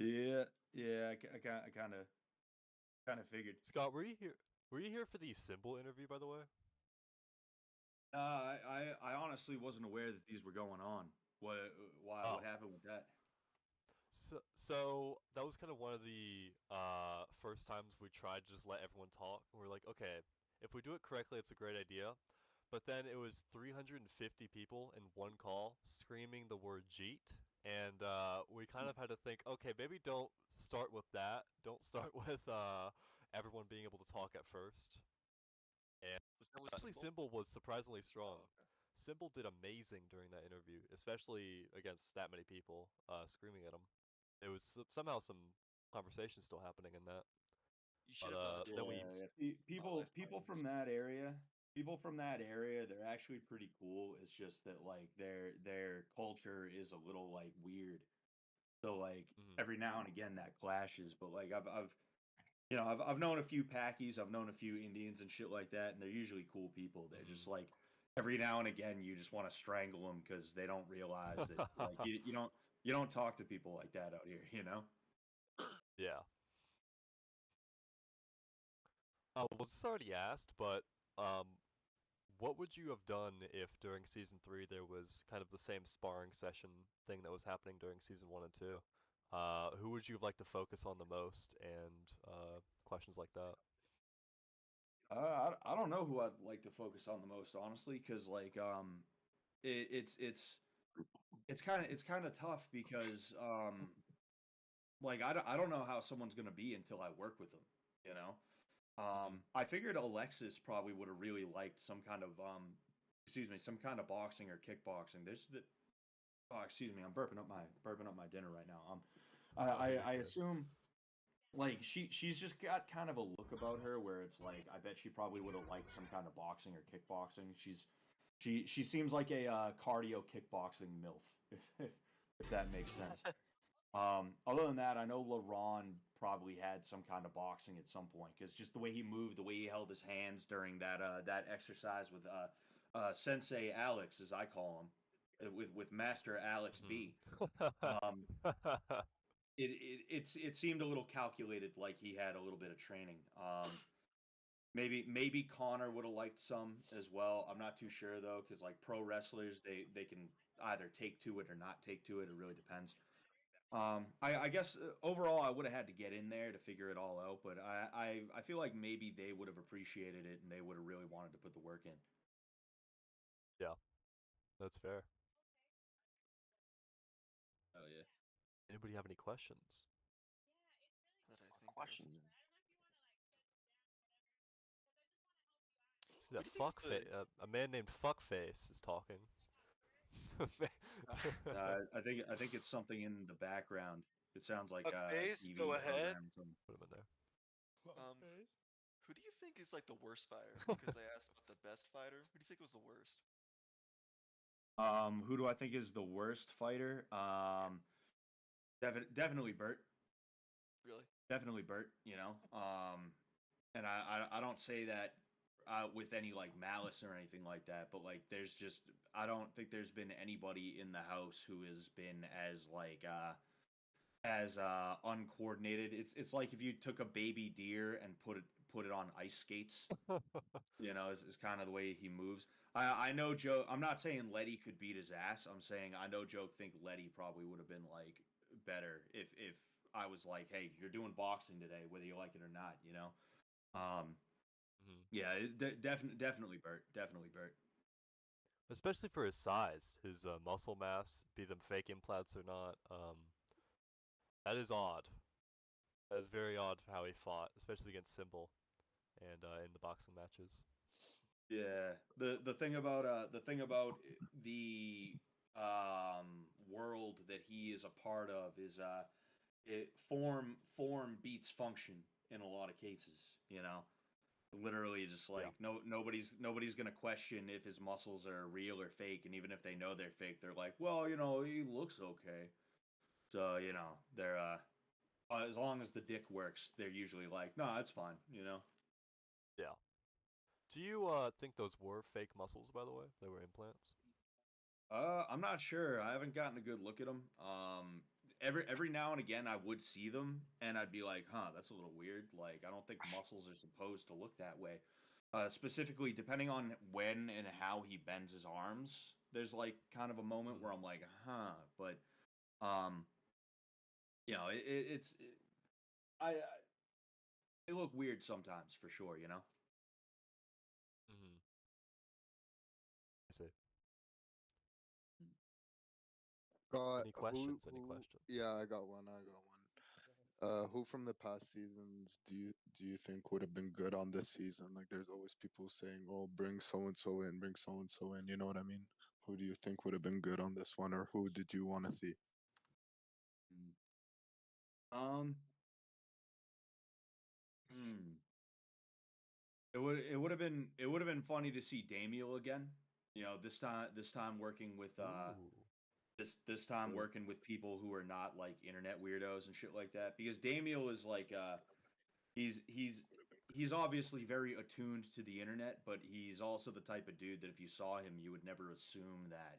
Yeah. I kind of figured. Scott, were you here? Were you here for the symbol interview, by the way? I honestly wasn't aware that these were going on. Why? Oh. What happened with that? So that was kind of one of the first times we tried to just let everyone talk. And we're like, okay, if we do it correctly, it's a great idea. But then it was 350 people in one call screaming the word Jeet. And we kind of had to think, okay, maybe don't start with that. Don't start with everyone being able to talk at first. And Was that with actually, Symbol? Symbol was surprisingly strong. Oh, okay. Symbol did amazing during that interview, especially against that many people screaming at him. It was somehow some conversation still happening in that. You should have done a Then we People from that area. People from that area, they're actually pretty cool. It's just that like their culture is a little like weird. So like every now and again that clashes. But like I've known a few Packies, I've known a few Indians and shit like that, and they're usually cool people. They're just like every now and again you just want to strangle them because they don't realize that like you don't talk to people like that out here, you know? Yeah. Well, this is already asked, but what would you have done if during season 3 there was kind of the same sparring session thing that was happening during season 1 and 2? Who would you have liked to focus on the most, and questions like that? I don't know who I'd like to focus on the most, honestly, because like it's kind of tough because like I don't know how someone's gonna be until I work with them, you know. I figured Alexis probably would have really liked some kind of some kind of boxing or kickboxing. Excuse me, I'm burping up my dinner right now. I assume like she's just got kind of a look about her where it's like I bet she probably would have liked some kind of boxing or kickboxing. She seems like a cardio kickboxing milf, if that makes sense. Other than that, I know LaRon probably had some kind of boxing at some point because just the way he moved, the way he held his hands during that exercise with Sensei Alex, as I call him, with Master Alex B. It seemed a little calculated, like he had a little bit of training. Maybe Connor would have liked some as well. I'm not too sure though, because like pro wrestlers, they can either take to it or not take to it. It really depends. I guess overall I would have had to get in there to figure it all out, but I feel like maybe they would have appreciated it and they would have really wanted to put the work in. Yeah, that's fair. Oh yeah. Anybody have any questions? That I think Question. See that What do you think is a man named Fuckface is talking. I think it's something in the background. It sounds like Fuckface, TV go ahead. program or something. Put him in there. Who do you think is like the worst fighter? Because I asked about the best fighter. Who do you think was the worst? Who do I think is the worst fighter? Definitely Bert. Really? Definitely Bert. You know. And I don't say that with any like malice or anything like that, but like there's just I don't think there's been anybody in the house who has been as uncoordinated. It's like if you took a baby deer and put it on ice skates. You know, is kind of the way he moves. I know Joe. I'm not saying Letty could beat his ass. I'm saying I know Joe think Letty probably would have been like better if I was like, hey, you're doing boxing today, whether you like it or not. You know. Yeah, definitely Bert. Definitely Bert. Especially for his size, his muscle mass, be them fake implants or not. That is odd. That is very odd how he fought, especially against Symbol and in the boxing matches. Yeah, the thing about the world that he is a part of is form beats function in a lot of cases. Literally just like nobody's gonna question if his muscles are real or fake, and even if they know they're fake, they're like, well, he looks okay. So they're as long as the dick works, they're usually like, no, it's fine. Yeah. Do you think those were fake muscles, by the way? They were implants? I'm not sure. I haven't gotten a good look at them. Every now and again, I would see them, and I'd be like, "Huh, that's a little weird." Like, I don't think muscles are supposed to look that way. Specifically, depending on when and how he bends his arms, there's like kind of a moment where I'm like, "Huh," but um, I they look weird sometimes for sure. Mm-hmm. I see. Got Any questions? Any questions? Yeah, I got one. Who from the past seasons do you think would have been good on this season? Like, there's always people saying, "Oh, bring so and so in, bring so and so in." You know what I mean? Who do you think would have been good on this one, or who did you want to see? Um, hmm. It would have been funny to see Damiel again. This time working with Ooh. this time working with people who are not like internet weirdos and shit like that. Because Damiel is like he's obviously very attuned to the internet, but he's also the type of dude that if you saw him, you would never assume that.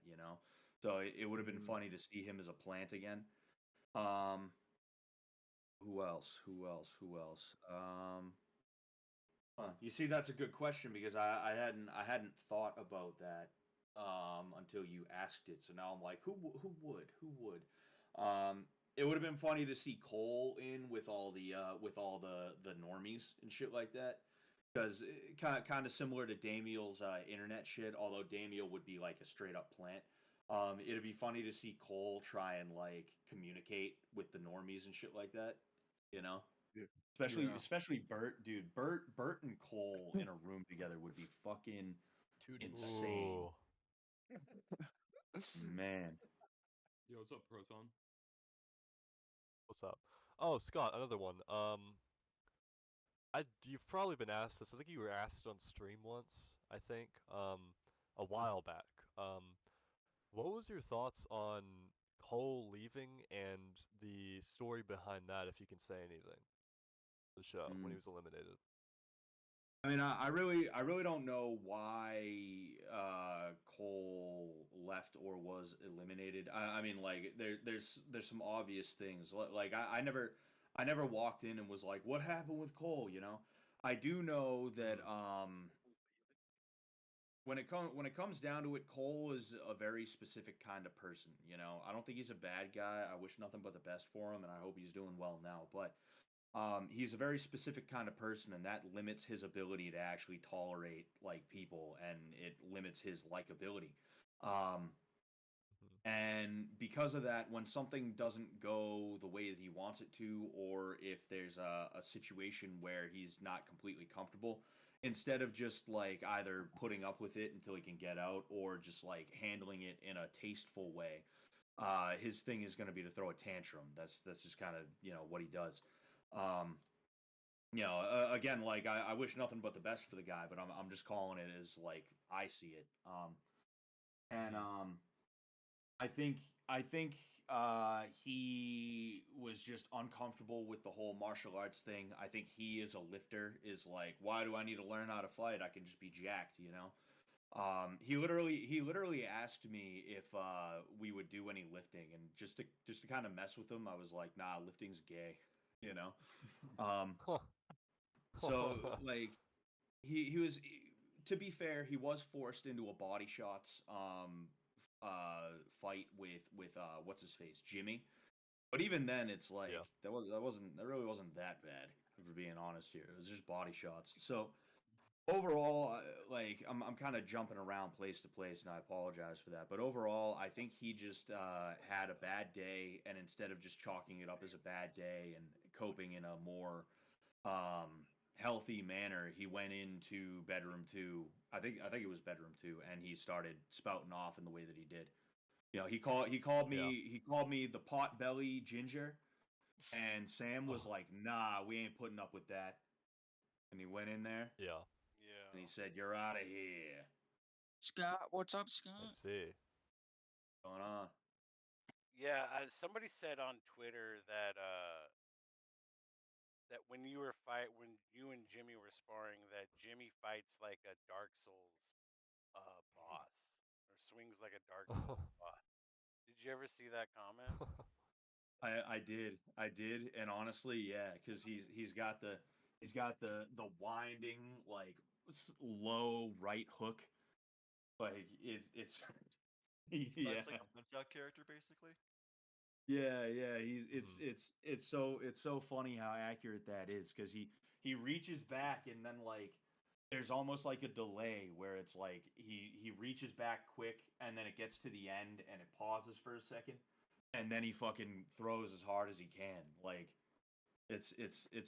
So it would have been funny to see him as a plant again. Um, who else? Who else? Who else? You see, that's a good question because I hadn't thought about that until you asked it. So now I'm like, who would? Um, it would have been funny to see Cole in with all the normies and shit like that because kind of similar to Damiel's internet shit. Although Damiel would be like a straight up plant. It'd be funny to see Cole try and like communicate with the normies and shit like that. You know. Yeah. Especially Bert, dude. Bert and Cole in a room together would be fucking insane. Ooh. Man. Yo, what's up, Proton? What's up? Oh, Scott, another one. You've probably been asked this. I think you were asked on stream once. I think a while back. What was your thoughts on Cole leaving and the story behind that, if you can say anything? The show when he was eliminated. I mean, I really don't know why Cole left or was eliminated. I mean, like there's some obvious things. Like I never walked in and was like, what happened with Cole? I do know that when it comes down to it, Cole is a very specific kind of person. I don't think he's a bad guy. I wish nothing but the best for him, and I hope he's doing well now. But he's a very specific kind of person, and that limits his ability to actually tolerate like people, and it limits his likability. Um, and because of that, when something doesn't go the way that he wants it to, or if there's a situation where he's not completely comfortable, instead of just like either putting up with it until he can get out, or just like handling it in a tasteful way, his thing is going to be to throw a tantrum. That's just kind of what he does. Um, again, like I wish nothing but the best for the guy, but I'm just calling it as like I see it. And I think he was just uncomfortable with the whole martial arts thing. I think he as a lifter is like, why do I need to learn how to fight? I can just be jacked. He literally asked me if we would do any lifting, and just to kind of mess with him, I was like, nah, lifting's gay. You know. Um, so like he was, to be fair, he was forced into a body shots fight with what's his face, Jimmy. But even then, it's like Yeah. that really wasn't that bad. If we're being honest here, it was just body shots. So overall, like I'm kind of jumping around place to place, and I apologize for that. But overall, I think he just had a bad day, and instead of just chalking it up as a bad day and coping in a more healthy manner, he went into bedroom two. I think it was bedroom two, and he started spouting off in the way that he did. He called Yeah. me the pot belly ginger. And Sam was like, "Nah, we ain't putting up with that." And he went in there Yeah, Yeah. and he said, "You're out of here." Scott, what's up, I Scott? see. What's going on? Yeah, somebody said on Twitter that that when you and Jimmy were sparring, that Jimmy fights like a Dark Souls boss, or swings like a Dark Souls boss. Did you ever see that comment? I did, and honestly, yeah, because he's got the winding like low right hook, like it's He yeah. fights like a punch out character, basically. Yeah, Mhm. it's so funny how accurate that is because he reaches back and then like there's almost like a delay where it's like he reaches back quick and then it gets to the end and it pauses for a second and then he fucking throws as hard as he can. Like it's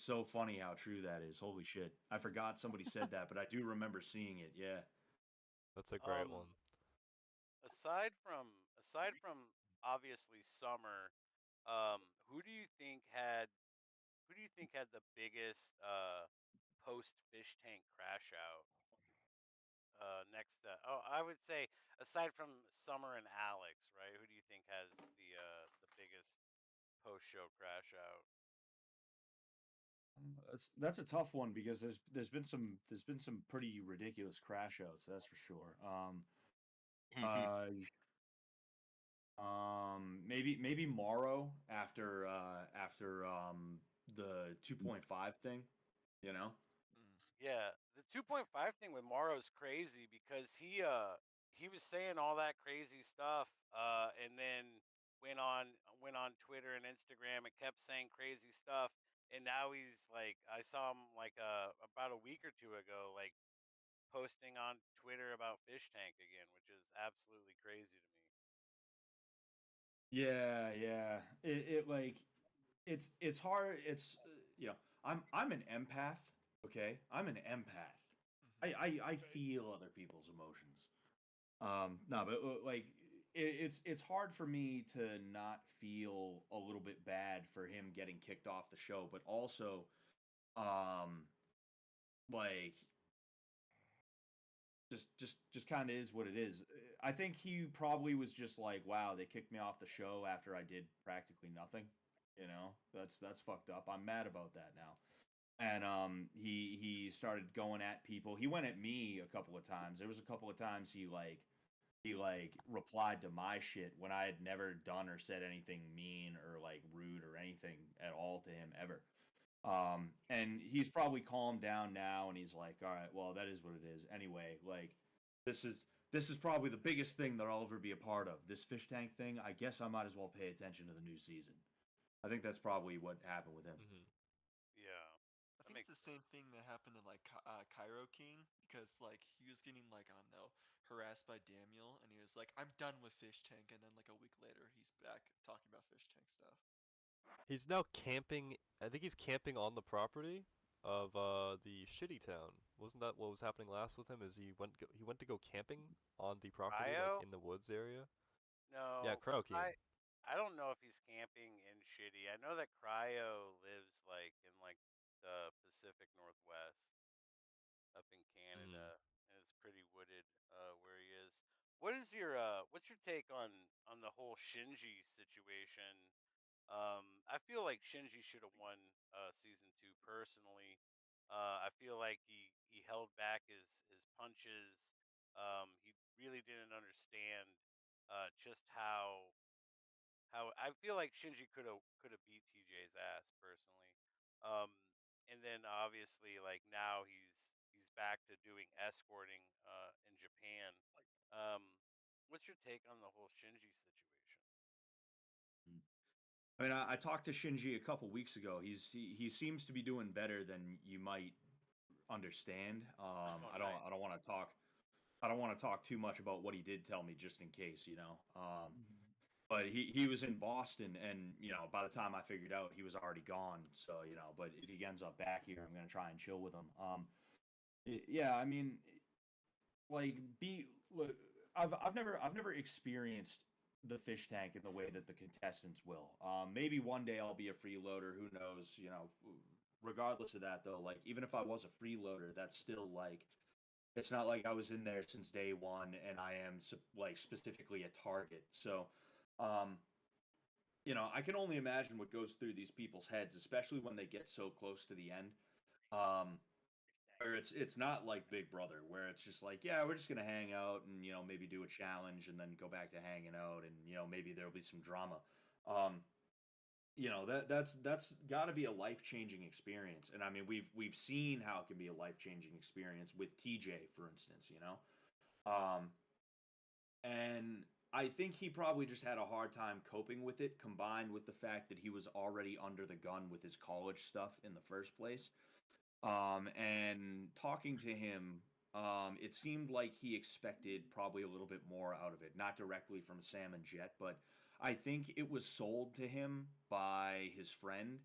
so funny how true that is. Holy shit. I forgot somebody said that, but I do remember seeing it. Yeah. That's a great Um, one. aside from obviously Summer, who do you think had the biggest post fish tank crash out? Next, I would say aside from Summer and Alex, right? Who do you think has the biggest post show crash out? That's a tough one because there's been some pretty ridiculous crash outs, that's for sure. Uh maybe Morrow after the 2.5 thing, you know? Mm. Yeah, the 2.5 thing with Morrow's crazy because he was saying all that crazy stuff and then went on Twitter and Instagram and kept saying crazy stuff, and now he's like, I saw him like about a week or two ago, like posting on Twitter about Fish Tank again, which is absolutely crazy to me. Yeah. It like it's hard. You know, I'm an empath. Okay, I'm an empath. Mhm. I feel other people's emotions. No, but like it's hard for me to not feel a little bit bad for him getting kicked off the show, but also um like just kind of is what it is. I think he probably was just like, wow, they kicked me off the show after I did practically nothing. You know, that's fucked up. I'm mad about that now. And he started going at people. He went at me a couple of times. There was a couple of times he replied to my shit when I had never done or said anything mean or like rude or anything at all to him ever. And he's probably calmed down now, and he's like, all right, well, that is what it is. Anyway, like this is this is probably the biggest thing that I'll ever be a part of. This fish tank thing. I guess I might as well pay attention to the new season. I think that's probably what happened with him. Mhm. Yeah, I that think it's makes the sense. same thing that happened to like Cairo King because like he was getting like I don't know harassed by Daniel and he was like I'm done with Fish Tank and then like a week later he's back talking about Fish Tank stuff. He's now camping. I think he's camping on the property of the shitty town. Wasn't that what was happening last with him? Is he went to go camping on the property, like Cryo? in the woods area? Yeah, No, Kroki. I don't know if he's camping in Shitty. I know that Cryo lives like in like the Pacific Northwest, up in Mhm. Canada, and it's pretty wooded where he is. What's your take on the whole Shinji situation? I feel like Shinji should have won season 2 personally. I feel like he held back his punches. He really didn't understand just how I feel like Shinji could have beat TJ's ass personally. Um, and then obviously like now he's back to doing escorting in Japan. Um, what's your take on the whole Shinji situation? I mean, I talked to Shinji a couple weeks ago. He seems to be doing better than you might understand. Oh, I nice. don't want to talk I don't want to talk too much about what he did tell me just in case, you know. But he was in Boston, and you know, by the time I figured out, he was already gone. So you know, but if he ends up back here, I'm gonna try and chill with him. Yeah, I mean, like, be look, I've never experienced the fish tank in the way that the contestants will. Maybe one day I'll be a freeloader. Who knows? Regardless of that, though, like even if I was a freeloader, that's still like it's not like I was in there since day one and I am like specifically a target. So, um, I can only imagine what goes through these people's heads, especially when they get so close to the end. Um, where it's not like Big Brother, where it's just like, yeah, we're just gonna hang out and maybe do a challenge and then go back to hanging out and maybe there'll be some drama. Um, that's got to be a life changing experience, and I mean we've seen how it can be a life changing experience with TJ, for instance. And I think he probably just had a hard time coping with it, combined with the fact that he was already under the gun with his college stuff in the first place. And talking to him, it seemed like he expected probably a little bit more out of it, not directly from Sam and Jet, but I think it was sold to him by his friend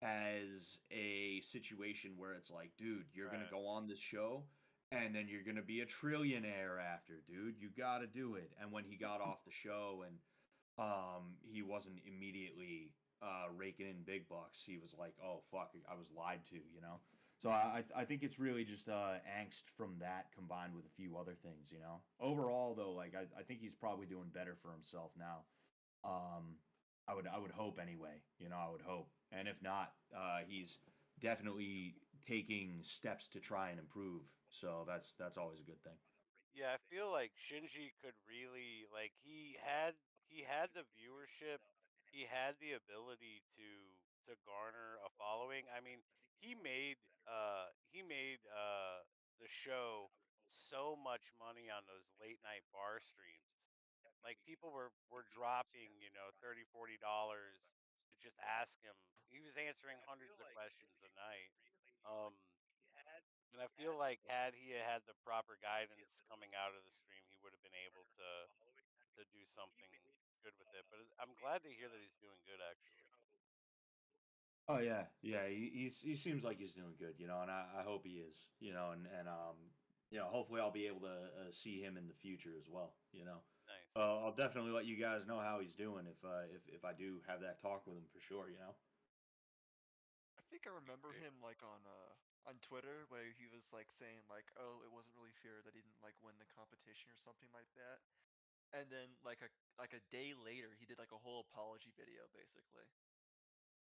as a situation where it's like, dude, you're gonna Right. go on this show and then you're gonna be a trillionaire after, dude. You gotta do it. And when he got off the show and he wasn't immediately raking in big bucks, he was like, oh fuck, I was lied to. So I think it's really just angst from that combined with a few other things. Overall though, like I think he's probably doing better for himself now. um I would hope anyway. I would hope. And if not, he's definitely taking steps to try and improve. So that's always a good thing. Yeah, I feel like Shinji could really like he had the viewership, he had the ability to garner a following. I mean, he made the show so much money on those late night bar streams. Like people were dropping, $30, $40 to just ask him. He was answering hundreds of questions a night. Um and I feel like had he had the proper guidance coming out of the stream, he would have been able to do something good with it. But I'm glad to hear that he's doing good, actually. Oh yeah, yeah. He seems like he's doing good, and I hope he is, and hopefully I'll be able to see him in the future as well. Nice. I'll definitely let you guys know how he's doing if I do have that talk with him for sure. I think I remember Great. him like on Twitter where he was like saying like, oh, it wasn't really fair that he didn't like win the competition or something like that. And then like a day later, he did like a whole apology video basically.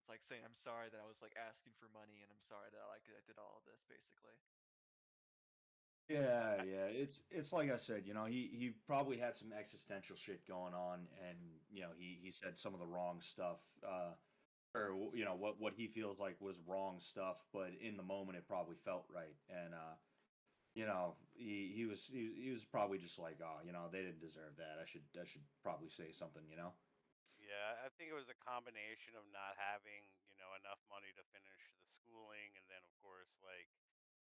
It's like saying I'm sorry that I was like asking for money and I'm sorry that I did all of this basically. Yeah, yeah. It's like I said, he probably had some existential shit going on, and he said some of the wrong stuff, or what he feels like was wrong stuff, but in the moment it probably felt right, and he was probably just like, oh, they didn't deserve that. I should probably say something. Yeah, I think it was a combination of not having, enough money to finish the schooling, and then of course like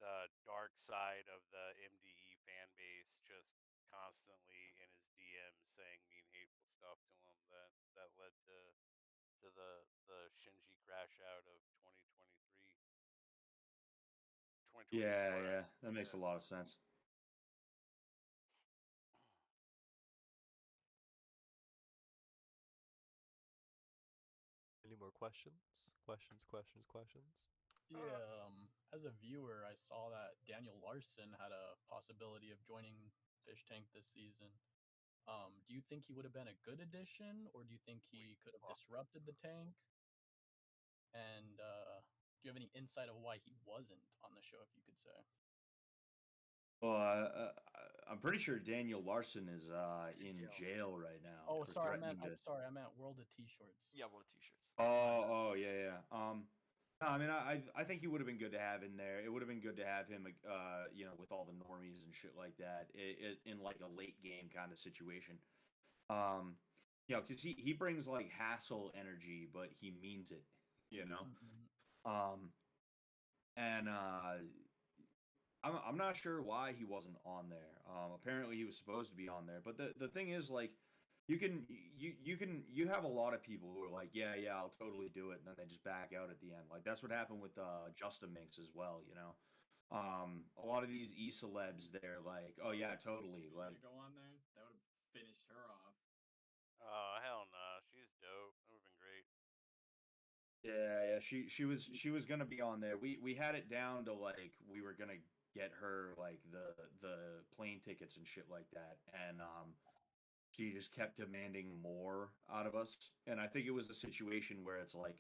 the dark side of the MDE fan base just constantly in his DMs saying mean hateful stuff to him that led to the Shinji crash out of 2023, Yeah, 2024 yeah, actually. that makes a Yeah. lot of sense. Any more questions? Questions, questions, questions? Yeah, as a viewer, I saw that Daniel Larson had a possibility of joining Fish Tank this season. Do you think he would have been a good addition, or do you think he could have disrupted the tank? And do you have any insight of why he wasn't on the show, if you could say? Well, I'm pretty sure Daniel Larson is He's in in jail. jail right now Oh, for sorry, threatening to. I meant World of T-shirts. Yeah, well, t-shirts. My bad. Oh, yeah, yeah. No, I mean, I think he would have been good to have in there. It would have been good to have him, with all the normies and shit like that, in like a late game kind of situation. Um, because he brings like hassle energy, but he means it. You know. Mhm. Um, and I'm not sure why he wasn't on there. Apparently he was supposed to be on there, but the thing is, like, you have a lot of people who are like, yeah, yeah, I'll totally do it, and then they just back out at the end. Like that's what happened with Justin Minks as well. A lot of these e celebs, they're like, oh yeah, She totally, was like, gonna go on there. That would have finished her off. Oh hell no, she's dope. That would've been great. Yeah, she was gonna be on there. We had it down to like we were gonna get her like the plane tickets and shit like that, and she just kept demanding more out of us. And I think it was a situation where it's like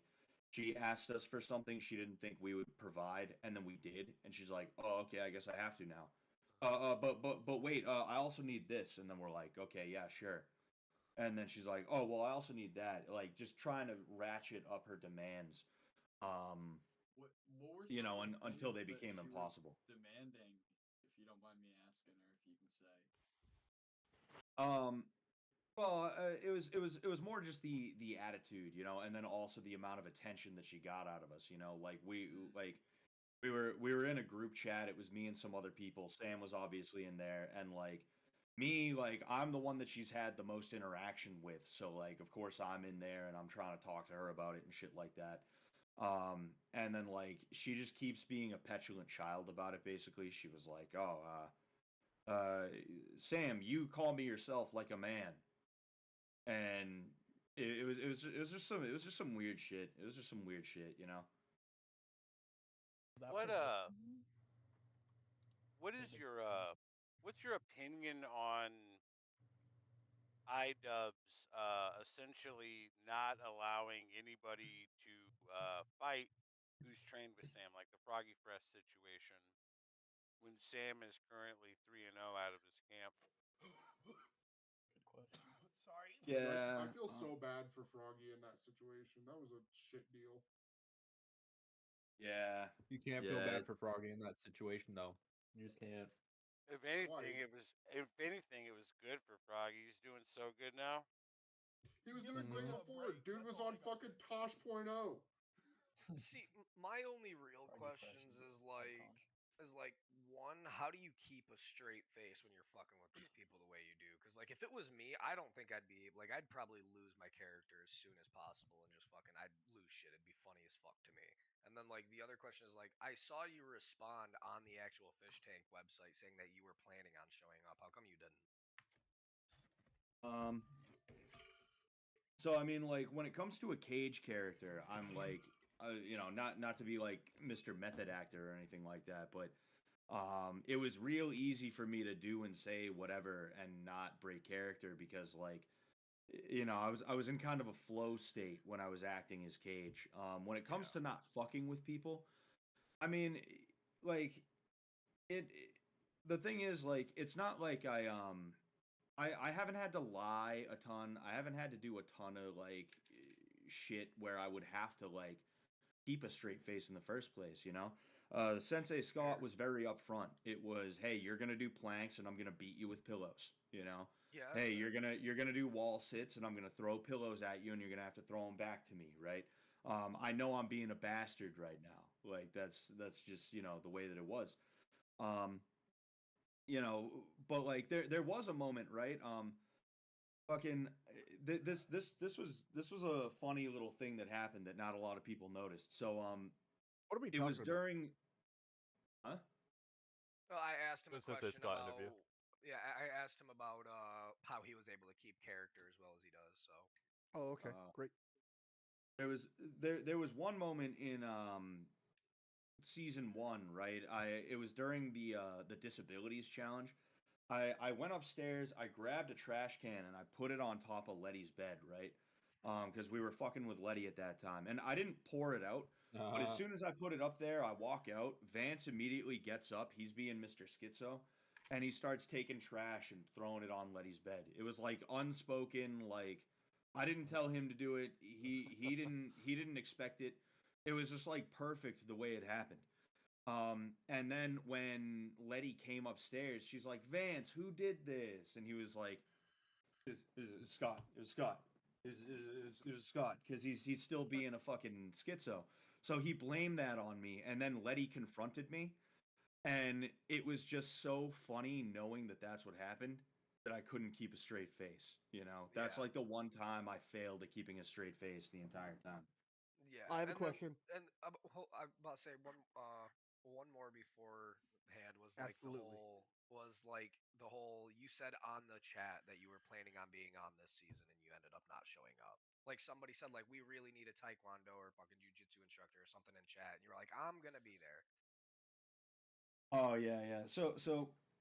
she asked us for something she didn't think we would provide, and then we did, and she's like, "Oh, okay, I guess I have to now." But wait, I also need this, and then we're like, "Okay, yeah, sure." And then she's like, "Oh, well, I also need that." Like just trying to ratchet up her demands. Um, What were some of the until they things that became she was impossible. demanding, if you don't mind me asking, or if you can say? Um, well, it was more just the attitude, and then also the amount of attention that she got out of us. We were in a group chat. It was me and some other people. Sam was obviously in there, and like me, like I'm the one that she's had the most interaction with. So like, of course, I'm in there and I'm trying to talk to her about it and shit like that. And then like she just keeps being a petulant child about it. Basically, she was like, "Oh, Sam, you call me yourself like a man," and it was just some weird shit. It was just some weird shit. Is that What provoking? what is your what's your opinion on iDubbbz essentially not allowing anybody to fight who's trained with Sam, like the Froggy Fresh situation, when Sam is currently 3-0 out of his camp? Good question. Sorry. Yeah. I feel so bad for Froggy in that situation. That was a shit deal. Yeah. You can't feel bad for Froggy in that situation, though. You just can't. If anything, it was good for Froggy. He's doing so good now. He was doing great before. Dude was on fucking Tosh.0. See, my only real questions is like one, how do you keep a straight face when you're fucking with these people the way you do? Because like if it was me, I don't think I'd be like I'd probably lose my character as soon as possible and just fucking I'd lose shit. It'd be funny as fuck to me. And then like the other question is like I saw you respond on the actual Fish Tank website saying that you were planning on showing up. How come you didn't? So I mean, like when it comes to a Cage character, I'm like, not to be like Mr. Method Actor or anything like that, but it was real easy for me to do and say whatever and not break character because like, I was in kind of a flow state when I was acting as Cage. When it comes to not fucking with people, I mean, like it the thing is like it's not like I haven't had to lie a ton. I haven't had to do a ton of like shit where I would have to like keep a straight face in the first place. Sensei Scott was very upfront. It was, hey, you're gonna do planks and I'm gonna beat you with pillows. Yeah. Hey, you're gonna do wall sits and I'm gonna throw pillows at you and you're gonna have to throw them back to me, right? I know I'm being a bastard right now. Like that's just the way that it was. Um, but like there was a moment, right? Fucking this was a funny little thing that happened that not a lot of people noticed. So What are we it was talking about? during huh? Well, I asked him a Sensei question Scott about interview. yeah, I asked him about how he was able to keep character as well as he does. So Oh, okay, great. There was there was one moment in season 1, right? It was during the disabilities challenge. I went upstairs, I grabbed a trash can and I put it on top of Letty's bed, right? Because we were fucking with Letty at that time. And I didn't pour it out, but as soon as I put it up there, I walk out. Vance immediately gets up. He's being Mr. Schizo. And he starts taking trash and throwing it on Letty's bed. It was like unspoken, like I didn't tell him to do it. He didn't expect it. It was just like perfect the way it happened. And then when Letty came upstairs, she's like, Vance, who did this? And he was like, it's Scott. It was Scott. It was Scott because he's still being a fucking schizo. So he blamed that on me, and then Letty confronted me, and it was just so funny knowing that that's what happened that I couldn't keep a straight face. That's Yeah. like the one time I failed at keeping a straight face the entire time. Yeah, I have a and then question. and I'm about to say one more beforehand was like Absolutely. the whole you said on the chat that you were planning on being on this season and you ended up not showing up. Like somebody said like we really need a taekwondo or fucking jujitsu instructor or something in chat and you were like I'm gonna be there. Oh yeah. So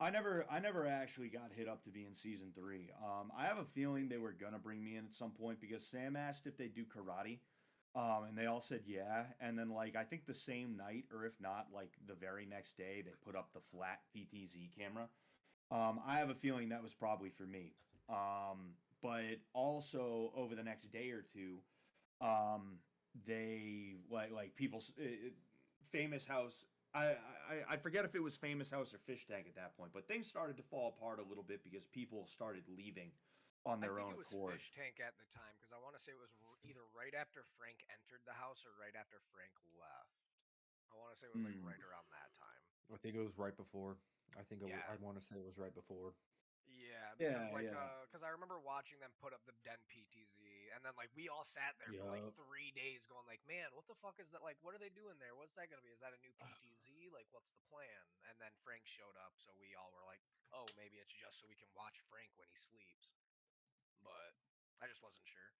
I never actually got hit up to be in season 3. I have a feeling they were gonna bring me in at some point because Sam asked if they do karate. And they all said yeah. And then like I think the same night, or if not, like the very next day, they put up the flat PTZ camera. I have a feeling that was probably for me. But also over the next day or two, um, they like people famous house. I forget if it was famous house or fish tank at that point, but things started to fall apart a little bit because people started leaving on I their think own it was accord. Fish Tank at the time because I want to say it was either right after Frank entered the house or right after Frank left. I want to say it was like Hmm. right around that time. I think it was right before. Yeah, I want to say it was right before. yeah, because Yeah, yeah. because I remember watching them put up the Den PTZ, and then like we all sat there for like Yup. 3 days, going like, man, what the fuck is that? Like, what are they doing there? What's that gonna be? Is that a new PTZ? Like, what's the plan? And then Frank showed up, so we all were like, oh, maybe it's just so we can watch Frank when he sleeps. But I just wasn't sure.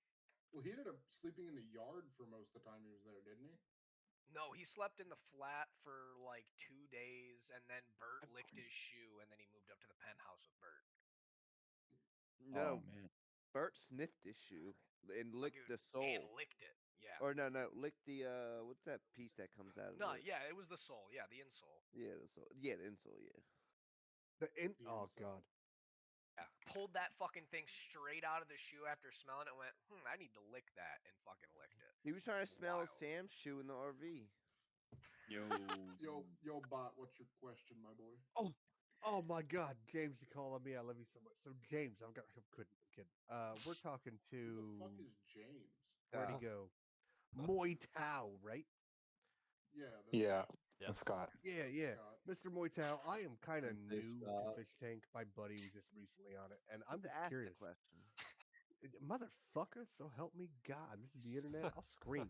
Well, he ended up sleeping in the yard for most of the time he was there, didn't he? No, he slept in the flat for like 2 days, and then Bert licked his shoe, and then he moved up to the penthouse with Bert. Oh No, man. Bert sniffed his shoe and Oh, licked dude, the and sole. licked it. Yeah. Or no, lick the what's that piece that comes out of No, it? yeah, it was the sole. Yeah, the insole. Yeah, the sole. Yeah, the insole. Yeah. Oh god. Yeah, pulled that fucking thing straight out of the shoe after smelling it. And went, I need to lick that, and fucking licked it. He was trying to smell Wild. Sam's shoe in the RV. Yo. Yo, bot. What's your question, my boy? Oh my god, James, you calling me? I love you so much. So James, I'm kidding. We're talking to Who the fuck is James? where'd he go? Moy Tao, right? Yeah. Yeah. Yes. Scott. Yeah. Scott. Mr. Moy Tao, I am kind of Hey, new to Scott. Fish Tank. My buddy was just recently on it, and I'm Just just ask the curious. question. Motherfucker, so help me God. This is the internet. I'll scream.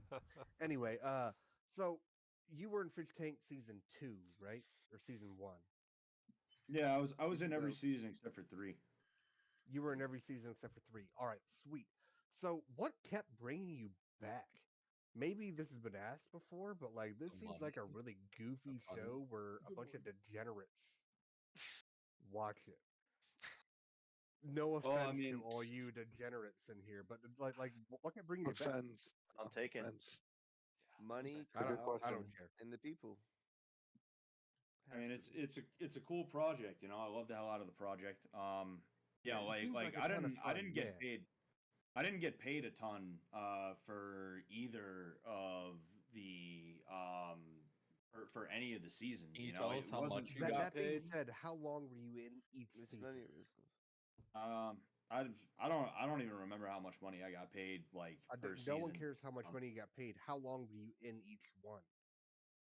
Anyway, so you were in Fish Tank season 2, right? Or season 1? Yeah, I was in every Bingo. season except for 3. You were in every season except for 3. All right, sweet. So what kept bringing you back? Maybe this has been asked before, but like this seems like a really goofy show where a bunch of degenerates watch it. No Well, I offense to mean, all you degenerates in here, but like what kept bringing you back? Offense. I'm taken. Offense. Money, I don't, Good clout, I question. don't care. and the people. I mean, Has to be. it's a cool project. I love the hell out of the project. Yeah, it seems like a I ton of I fun. didn't Yeah. get paid. I didn't get paid a ton for either of the for any of the seasons. Can you tell us It how wasn't. much you got That being paid? said, how long were you in each It's season? none of your business. I don't even remember how much money I got paid like per No one season. cares how much money you got paid. How long were you in each one?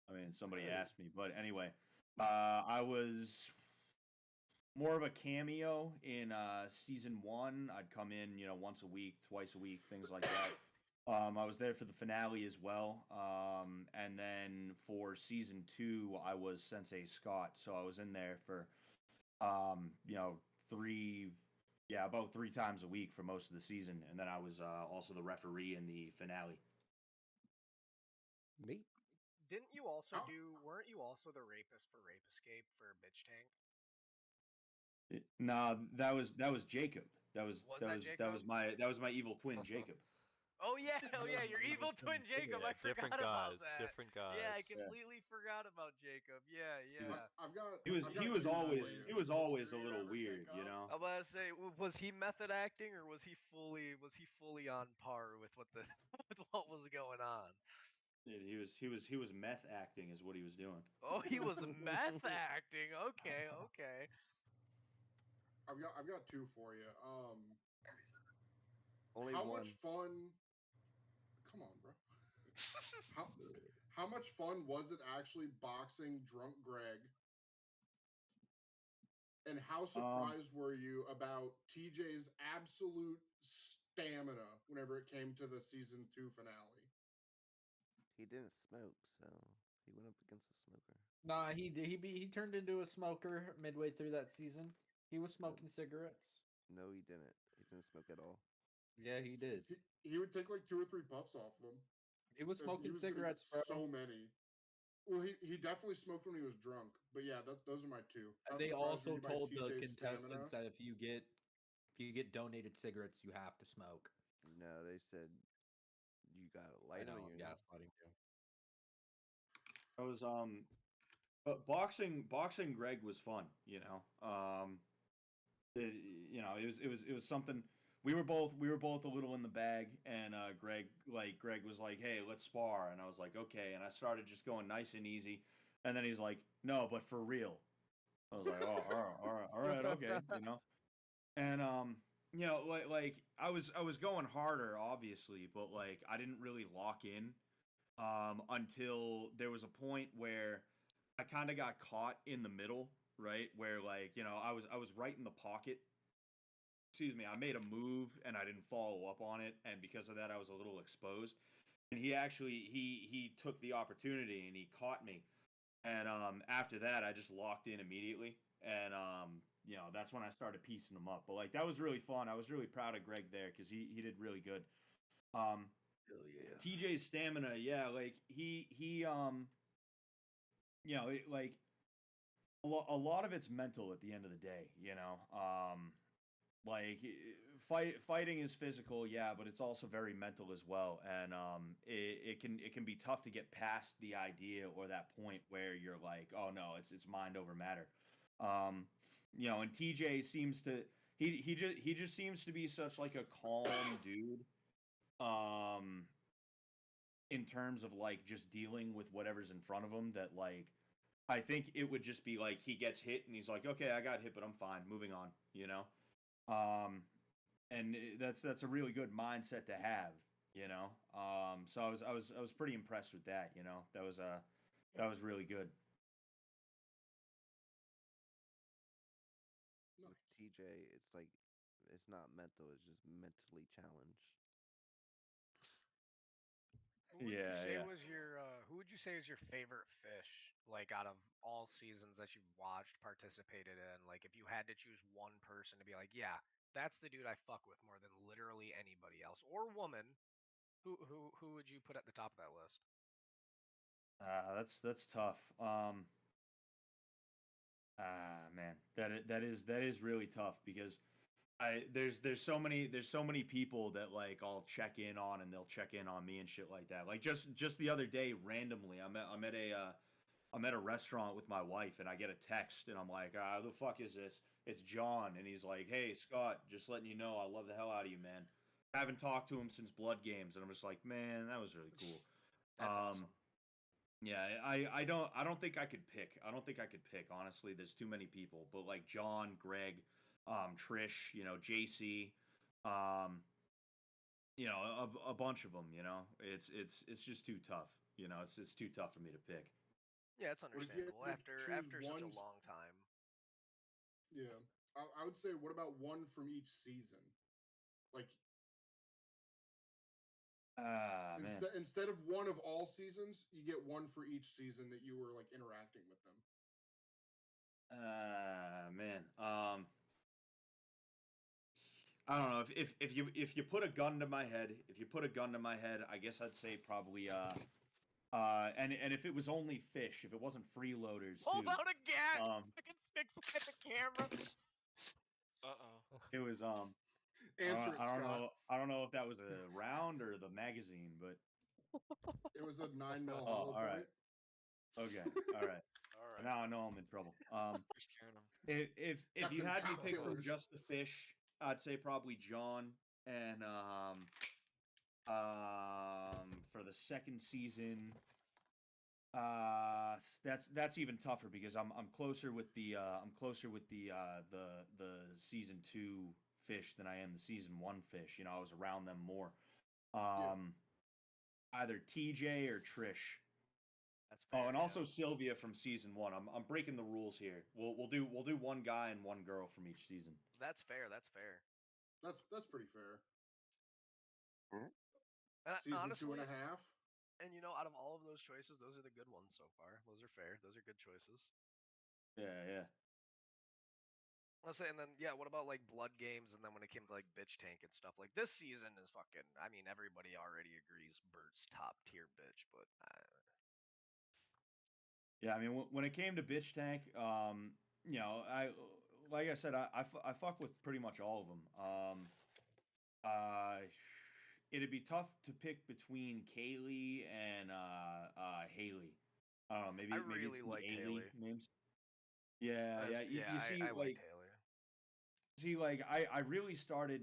I mean, somebody Oh. asked me, but anyway, I was more of a cameo in season 1. I'd come in, once a week, twice a week, things like that. I was there for the finale as well, and then for season 2, I was Sensei Scott, so I was in there for, three, yeah, about 3 times a week for most of the season, and then I was also the referee in the finale. Me? Didn't you also How- Weren't you also the rapist for Rape Escape for Bitch Tank? No, that was Jacob. That was Was that that was Jacob? that was my evil twin Jacob. Oh yeah, your evil twin Jacob. I different forgot about guys, that. different Yeah, I guys. completely forgot about Jacob. Yeah. I've got. He was I've he got was two always for you. he was always a little weird, you know. I'm about to say, was he method acting or was he fully on par with what the with what was going on? He was meth acting is what he was doing. Oh, he was meth acting. Okay. I've got two for you. Only How one. much fun? Come on, bro. How much fun was it actually boxing drunk Greg? And how surprised were you about TJ's absolute stamina whenever it came to the season 2 finale? He didn't smoke, so he went up against a smoker. Nah, he turned into a smoker midway through that season. He was smoking cigarettes. No, he didn't. He didn't smoke at all. Yeah, he did. He would take like 2 or 3 puffs off of them. He was And smoking he was doing cigarettes, bro. so many. Well, he definitely smoked when he was drunk. But yeah, those are my two. I was They surprised when also you buy told the TJ's contestants stamina. that if you get donated cigarettes, you have to smoke. No, they said you gotta I light them know, and you're not. gaslighting you. I was but boxing Greg was fun, you know. You know, it was something. We were both a little in the bag, and Greg was like, "Hey, let's spar," and I was like, "Okay," and I started just going nice and easy, and then he's like, "No, but for real." I was like, "Oh, all right, okay," you know, and you know, I was going harder, obviously, but like I didn't really lock in until there was a point where I kind of got caught in the middle, right? Where like, you know, I was right in the pocket. Excuse me, I made a move and I didn't follow up on it, and because of that, I was a little exposed. And he actually he took the opportunity and he caught me. And after that, I just locked in immediately, and you know, that's when I started piecing them up. But like that was really fun. I was really proud of Greg there because he did really good. Um, Hell yeah. TJ's stamina, yeah, like you know, like a lot of it's mental at the end of the day, you know. Like fighting is physical, yeah, but it's also very mental as well, and it can be tough to get past the idea or that point where you're like, oh no, it's mind over matter. Um, you know, and TJ seems to he just seems to be such like a calm dude. Um, in terms of like just dealing with whatever's in front of him, that like I think it would just be like he gets hit and he's like, okay, I got hit, but I'm fine, moving on, you know. Um, and that's a really good mindset to have, you know. So I was pretty impressed with that, you know. That was really good. With TJ, it's like it's not mental; it's just mentally challenged. Yeah, yeah. Who would you say is your favorite fish, like out of all seasons that you've watched, participated in? Like if you had to choose one person to be like, yeah, that's the dude I fuck with more than literally anybody else, or woman, who would you put at the top of that list? That's tough. Man, that is really tough because I there's so many people that like I'll check in on and they'll check in on me and shit like that. Like just the other day, randomly, I'm at a restaurant with my wife and I get a text and I'm like, who the fuck is this? It's John, and he's like, hey Scott, just letting you know, I love the hell out of you, man. I haven't talked to him since Blood Games, and I'm just like, man, that was really cool. That's awesome. Yeah, I don't think I could pick. I don't think I could pick, honestly. There's too many people. But like John, Greg, Trish, you know, JC, um, you know, a bunch of them, you know. It's just too tough. You know, it's too tough for me to pick. Yeah, it's What if you had understandable to choose after such one? a long time. Yeah, I would say, what about one from each season? Like Man. instead of one of all seasons, you get one for each season that you were like interacting with them. Man. I don't know if you put a gun to my head, if you put a gun to my head, I guess I'd say probably and if it was only fish, if it wasn't freeloaders Hold too, out a gat. um, Fucking sticks at the camera. it was Answer it, Scott. I don't know if that was a round or the magazine, but It was a 9 mil oh, hollow all right, point. okay, all right. All right. Now I know I'm in trouble. You're scaring him. If you Captain had me Cop pick from Killers. just the fish, I'd say probably John, and for the second season, that's even tougher because I'm closer with the season 2 fish than I am the season 1 fish. You know, I was around them more. Yeah. Either TJ or Trish. That's fair. Oh, and yeah. also Sylvia from season 1. I'm breaking the rules here. We'll do one guy and one girl from each season. That's fair. That's fair. That's pretty fair. Mhm. And Season honestly, 2.5. And out of all of those choices, those are the good ones so far. Those are fair. Those are good choices. Yeah. Let's say, and then what about like blood games? And then when it came to like bitch tank and stuff, like this season is fucking. I mean, everybody already agrees Bert's top tier bitch, but Yeah, I mean, when it came to bitch tank, I like I said, I fuck with pretty much all of them. Uh, it'd be tough to pick between Kaylee and Haley. I don't know, I maybe it's really the liked Haley Haley. names. Yeah. You see, I liked Haley. like I really started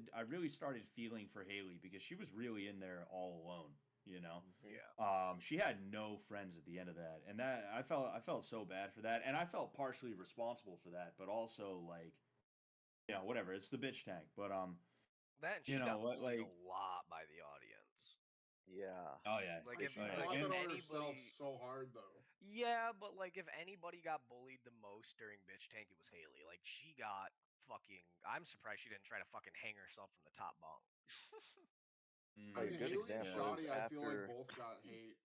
feeling for Haley because she was really in there all alone, you know. Yeah. She had no friends at the end of that, and that I felt so bad for that, and I felt partially responsible for that, but also like, whatever. It's the bitch tank, but That and she got bullied a lot by the audience. Yeah. Oh yeah. Like She if brought that on anybody, herself so hard though. Yeah, but like if anybody got bullied the most during bitch tank, it was Haley. Like she got fucking. I'm surprised she didn't try to fucking hang herself from the top bunk. I mean, A good Haley and example is Shoddy, I feel like both got hate.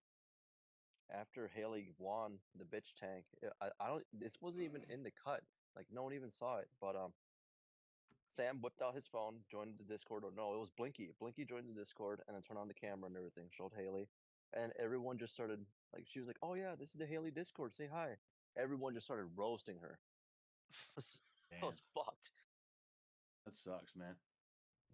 After Haley won the bitch tank. I don't. This wasn't even in the cut. Like no one even saw it. But Sam whipped out his phone, joined the Discord. Or no, it was Blinky. Blinky joined the Discord and then turned on the camera and everything. Showed Haley, and everyone just started like she was like, "Oh yeah, this is the Haley Discord. Say hi." Everyone just started roasting her. I was fucked. That sucks, man.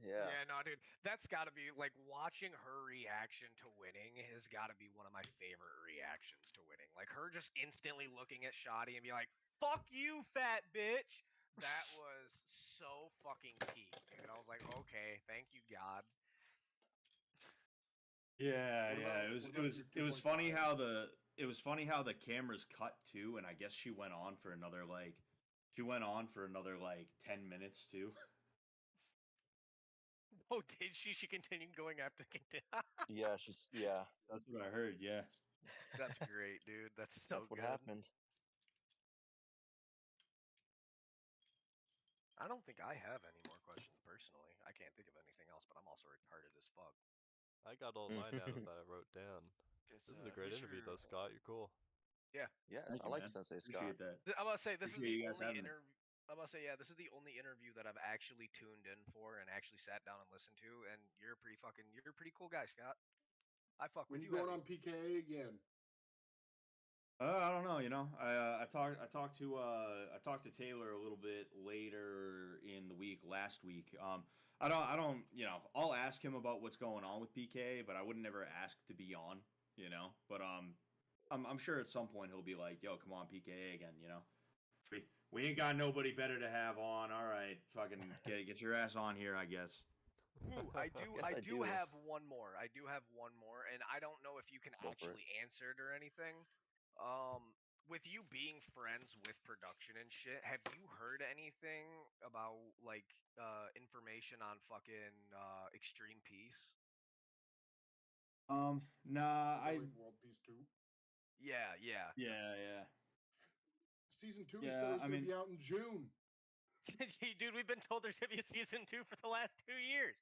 Yeah. Yeah, no, dude, that's got to be like watching her reaction to winning has got to be one of my favorite reactions to winning. Like her just instantly looking at Shoddy and be like, "Fuck you, fat bitch." That was so fucking peak, dude. I was like, okay, thank you, God. Yeah, What about- it was funny how the cameras cut too, and I guess she went on for another like 10 minutes too. Oh, did she? She continued going after. Yeah, That's what I heard. Yeah. That's great, dude. That's so That's what good. happened. I don't think I have any more questions personally. I can't think of anything else, but I'm also retarded as fuck. I got all mine out that I wrote down. Guess, This is a great who's interview, your- though, Scott. You're cool. Yeah. Yes, Thank I you, like man. Sensei Scott. Appreciate that. I'm about to say this is Appreciate the you guys only having me. interview. I'm about to say this is the only interview that I've actually tuned in for and actually sat down and listened to. And you're a pretty cool guy, Scott. I fuck When with you you. going heavy. on PKA again? I don't know. I talked to Taylor a little bit later in the week last week. I don't. I'll ask him about what's going on with PK, but I would never ask to be on. But I'm sure at some point he'll be like, "Yo, come on, PKA again." We ain't got nobody better to have on. All right, fucking get your ass on here, I guess. Ooh, I I do do. have one more. I do have one more, and I don't know if you can Go for it. actually answer it or anything. With you being friends with production and shit, have you heard anything about like information on fucking Extreme Peace? Nah, Like World Peace 2? Yeah. Yeah. Season 2, he Yeah, said it was I going to mean- be out in June. Dude, we've been told there's gonna be a season 2 for the last 2 years.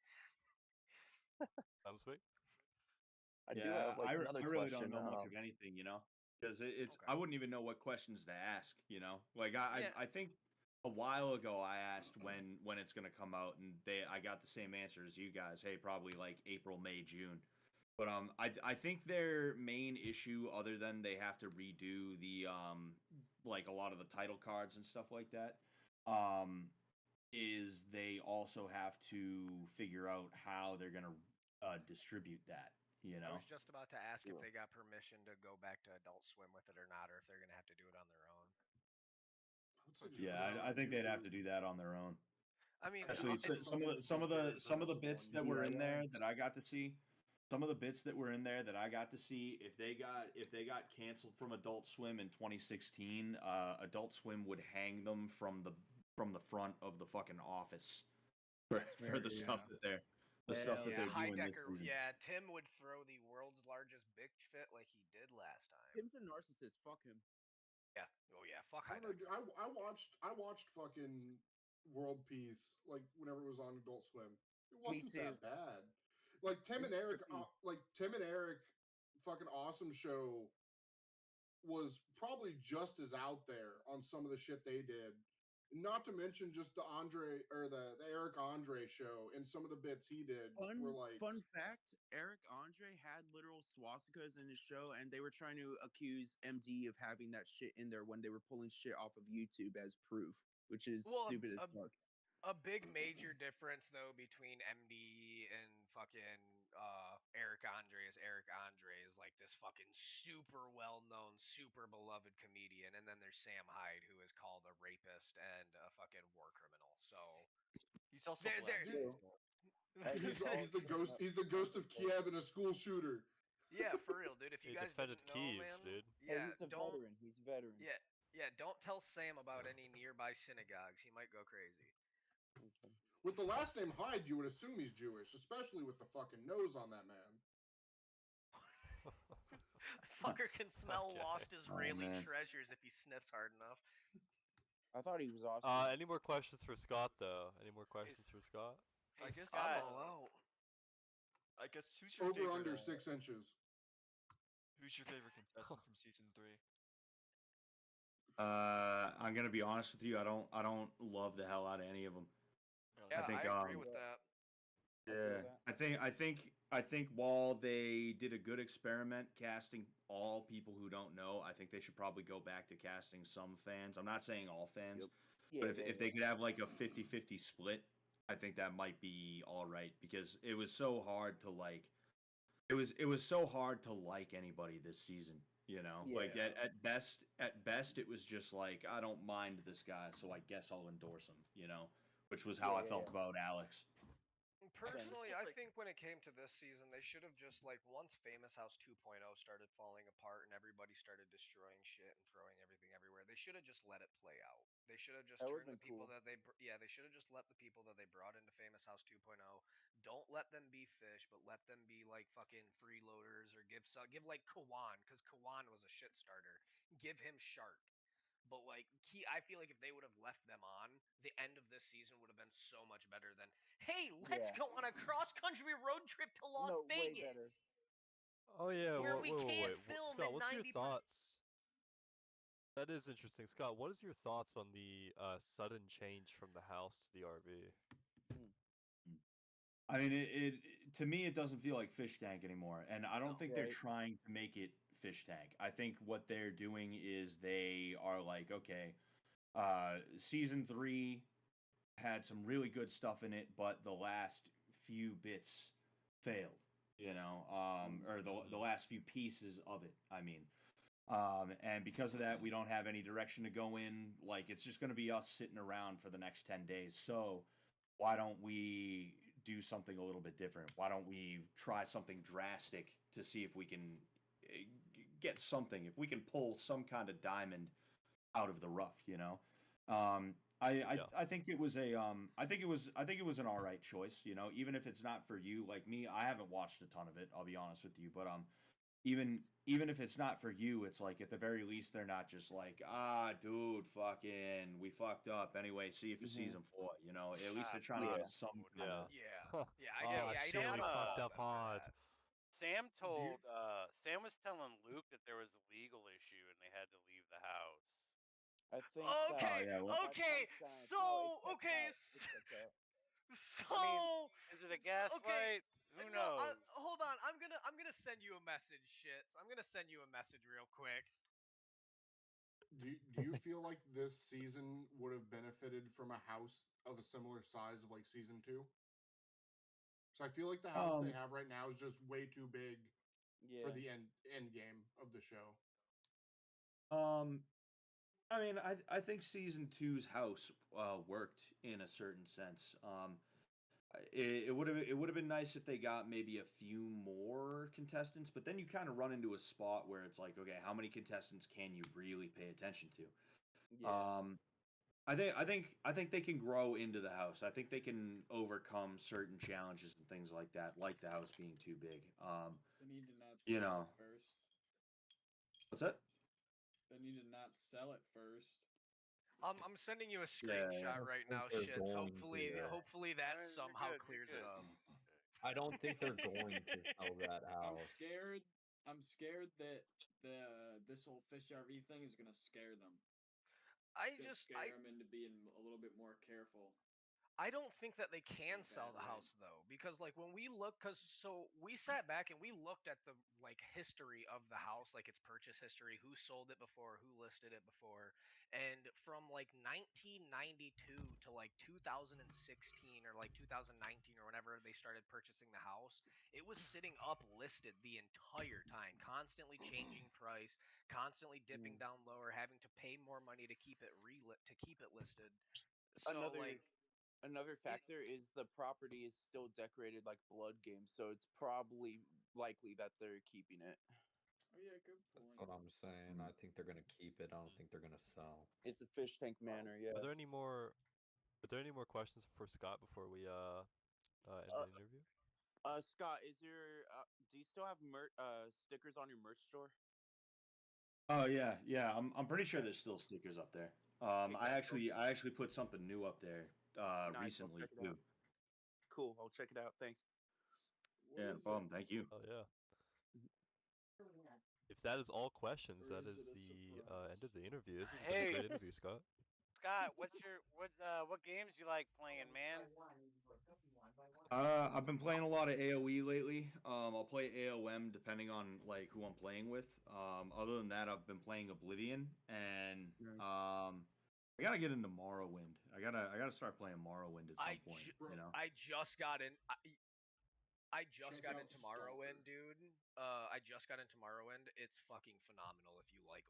Sounds sweet. I do have like another I really question. don't know much of anything, because it's I wouldn't even know what questions to ask, Like Yeah. I think a while ago I asked when it's gonna come out, and I got the same answer as you guys. Hey, probably like April, May, June. But I think their main issue, other than they have to redo the like a lot of the title cards and stuff like that, is they also have to figure out how they're gonna distribute that. I was just about to ask if they got permission to go back to Adult Swim with it or not, or if they're gonna have to do it on their own. Yeah, I think they'd have to do that on their own. I mean, Actually, some of the bits that were in there that I got to see, if they got canceled from Adult Swim in 2016, Adult Swim would hang them from the front of the fucking office for the stuff that they're doing this Heidecker. season. Yeah, Tim would throw the world's largest bitch fit like he did last time. Tim's a narcissist. Fuck him. Yeah. Oh yeah. Fuck I don't know. Heidecker. I watched fucking World Peace like whenever it was on Adult Swim. It wasn't that bad. Like Tim and Eric fucking Awesome Show was probably just as out there on some of the shit they did. Not to mention just the Andre or the Eric Andre show and some of the bits he did were like Fun fact, Eric Andre had literal swastikas in his show, and they were trying to accuse MD of having that shit in there when they were pulling shit off of YouTube as proof, which is stupid as fuck. A big major difference though between MD and fucking Eric Andre is like this fucking super well known, super beloved comedian, and then there's Sam Hyde, who is called a rapist and a fucking war criminal. So he's also black. He's the ghost. He's the ghost of Kiev in a school shooter. Yeah, for real, dude. If you He guys defended didn't know, Kyiv, man, dude. yeah, He's a don't. veteran. He's a veteran. Yeah, don't tell Sam about any nearby synagogues. He might go crazy. With the last name Hyde, you would assume he's Jewish, especially with the fucking nose on that man. Fucker can smell lost Israeli treasures if he sniffs hard enough. I thought he was awesome. Any more questions for Scott, though? Any more questions for Scott? I guess I'm all out. I guess who's your Over favorite, under 6 inches. Who's your favorite contestant from season 3? I'm gonna be honest with you. I don't love the hell out of any of them. Yeah, I agree with that. Yeah, I think while they did a good experiment casting all people who don't know, I think they should probably go back to casting some fans. I'm not saying all fans, but if they could have like a 50-50 split, I think that might be all right, because it was so hard to like it was so hard to like anybody this season, you know? Like at best it was just like, I don't mind this guy, so I guess I'll endorse him, you know? Which was how I felt about Alex. Personally, I think when it came to this season, they should have just like, once Famous House 2.0 started falling apart and everybody started destroying shit and throwing everything everywhere, they should have just let it play out. They should have just turned the people that they they should have just let the people that they brought into Famous House 2.0. Don't let them be fish, but let them be like fucking freeloaders, or give like Kawan, because Kawan was a shit starter. Give him Shark. But like I feel like if they would have left them on, the end of this season would have been so much better than, hey, let's go on a cross-country road trip to Las Vegas. Oh yeah, where we can't wait. film Scott, in what's your 90%. thoughts? That is interesting, Scott. What is your thoughts on the sudden change from the house to the RV? I mean, it to me, it doesn't feel like Fishtank anymore, and I don't think they're trying to make it Fishtank. I think what they're doing is they are like, okay, season 3 had some really good stuff in it, but the last few bits failed, you know, or the last few pieces of it, I mean. And because of that, we don't have any direction to go in. Like, it's just going to be us sitting around for the next 10 days. So why don't we do something a little bit different? Why don't we try something drastic to see if we can get something, if we can pull some kind of diamond out of the rough, you know? I think it was I think it was an all right choice, you know, even if it's not for you. Like me, I haven't watched a ton of it, I'll be honest with you, but even if it's not for you, it's like at the very least they're not just like, dude, fucking, we fucked up. Anyway, see you for season 4. You know, at least they're trying to give some kind of Shit, we fucked up hard. Sam told Sam was telling Luke that there was a legal issue and they had to leave the house. I think. So I mean, is it a gaslight? Who knows? Hold on, I'm gonna send you a message, shits. I'm gonna send you a message real quick. Do you feel like this season would have benefited from a house of a similar size of like season 2? So I feel like the house they have right now is just way too big for the end game of the show. I mean, I think season 2's house worked in a certain sense. It would have been nice if they got maybe a few more contestants, but then you kind of run into a spot where it's like, okay, how many contestants can you really pay attention to? I think they can grow into the house. I think they can overcome certain challenges and things like that, like the house being too big. They need to not you sell know, it first. what's that? They need to not sell it first. I'm sending you a screenshot right now, shits. Hopefully that somehow clears it up. I don't think they're going to sell that house. I'm scared I'm scared that this whole fish RV thing is gonna scare them. Scare them into being a little bit more careful. I don't think that they can a sell bad the way. house though, because like when we look, so we sat back and we looked at the like history of the house, like its purchase history, who sold it before, who listed it before, and from like 1992 to like 2016 or like 2019 or whenever they started purchasing the house, it was sitting up listed the entire time, constantly changing price, constantly dipping down lower, having to pay more money to keep it listed. So like. Another factor is the property is still decorated like Blood Game, so it's probably likely that they're keeping it. Oh yeah, good point. That's what I'm saying. I think they're gonna keep it. I don't think they're gonna sell. It's a fish tank manor, yeah. Are there any more questions for Scott before we end the interview? Scott, do you still have stickers on your merch store? Oh yeah, yeah. I'm pretty sure there's still stickers up there. I actually put something new up there Nice, recently I'll check it too. out. Cool, I'll check it out. Thanks. Yeah, no problem. Thank you. Oh yeah. If that is all questions, that is the end of the interview. This has been a great interview, Scott. Scott, what games you like playing, man? I've been playing a lot of AOE lately. I'll play AOM depending on like who I'm playing with. Other than that, I've been playing Oblivion, and I gotta get into Morrowind. I gotta start playing Morrowind at some point. You know. I just got in. I just got into Morrowind, dude. I just got into Morrowind. It's fucking phenomenal if you like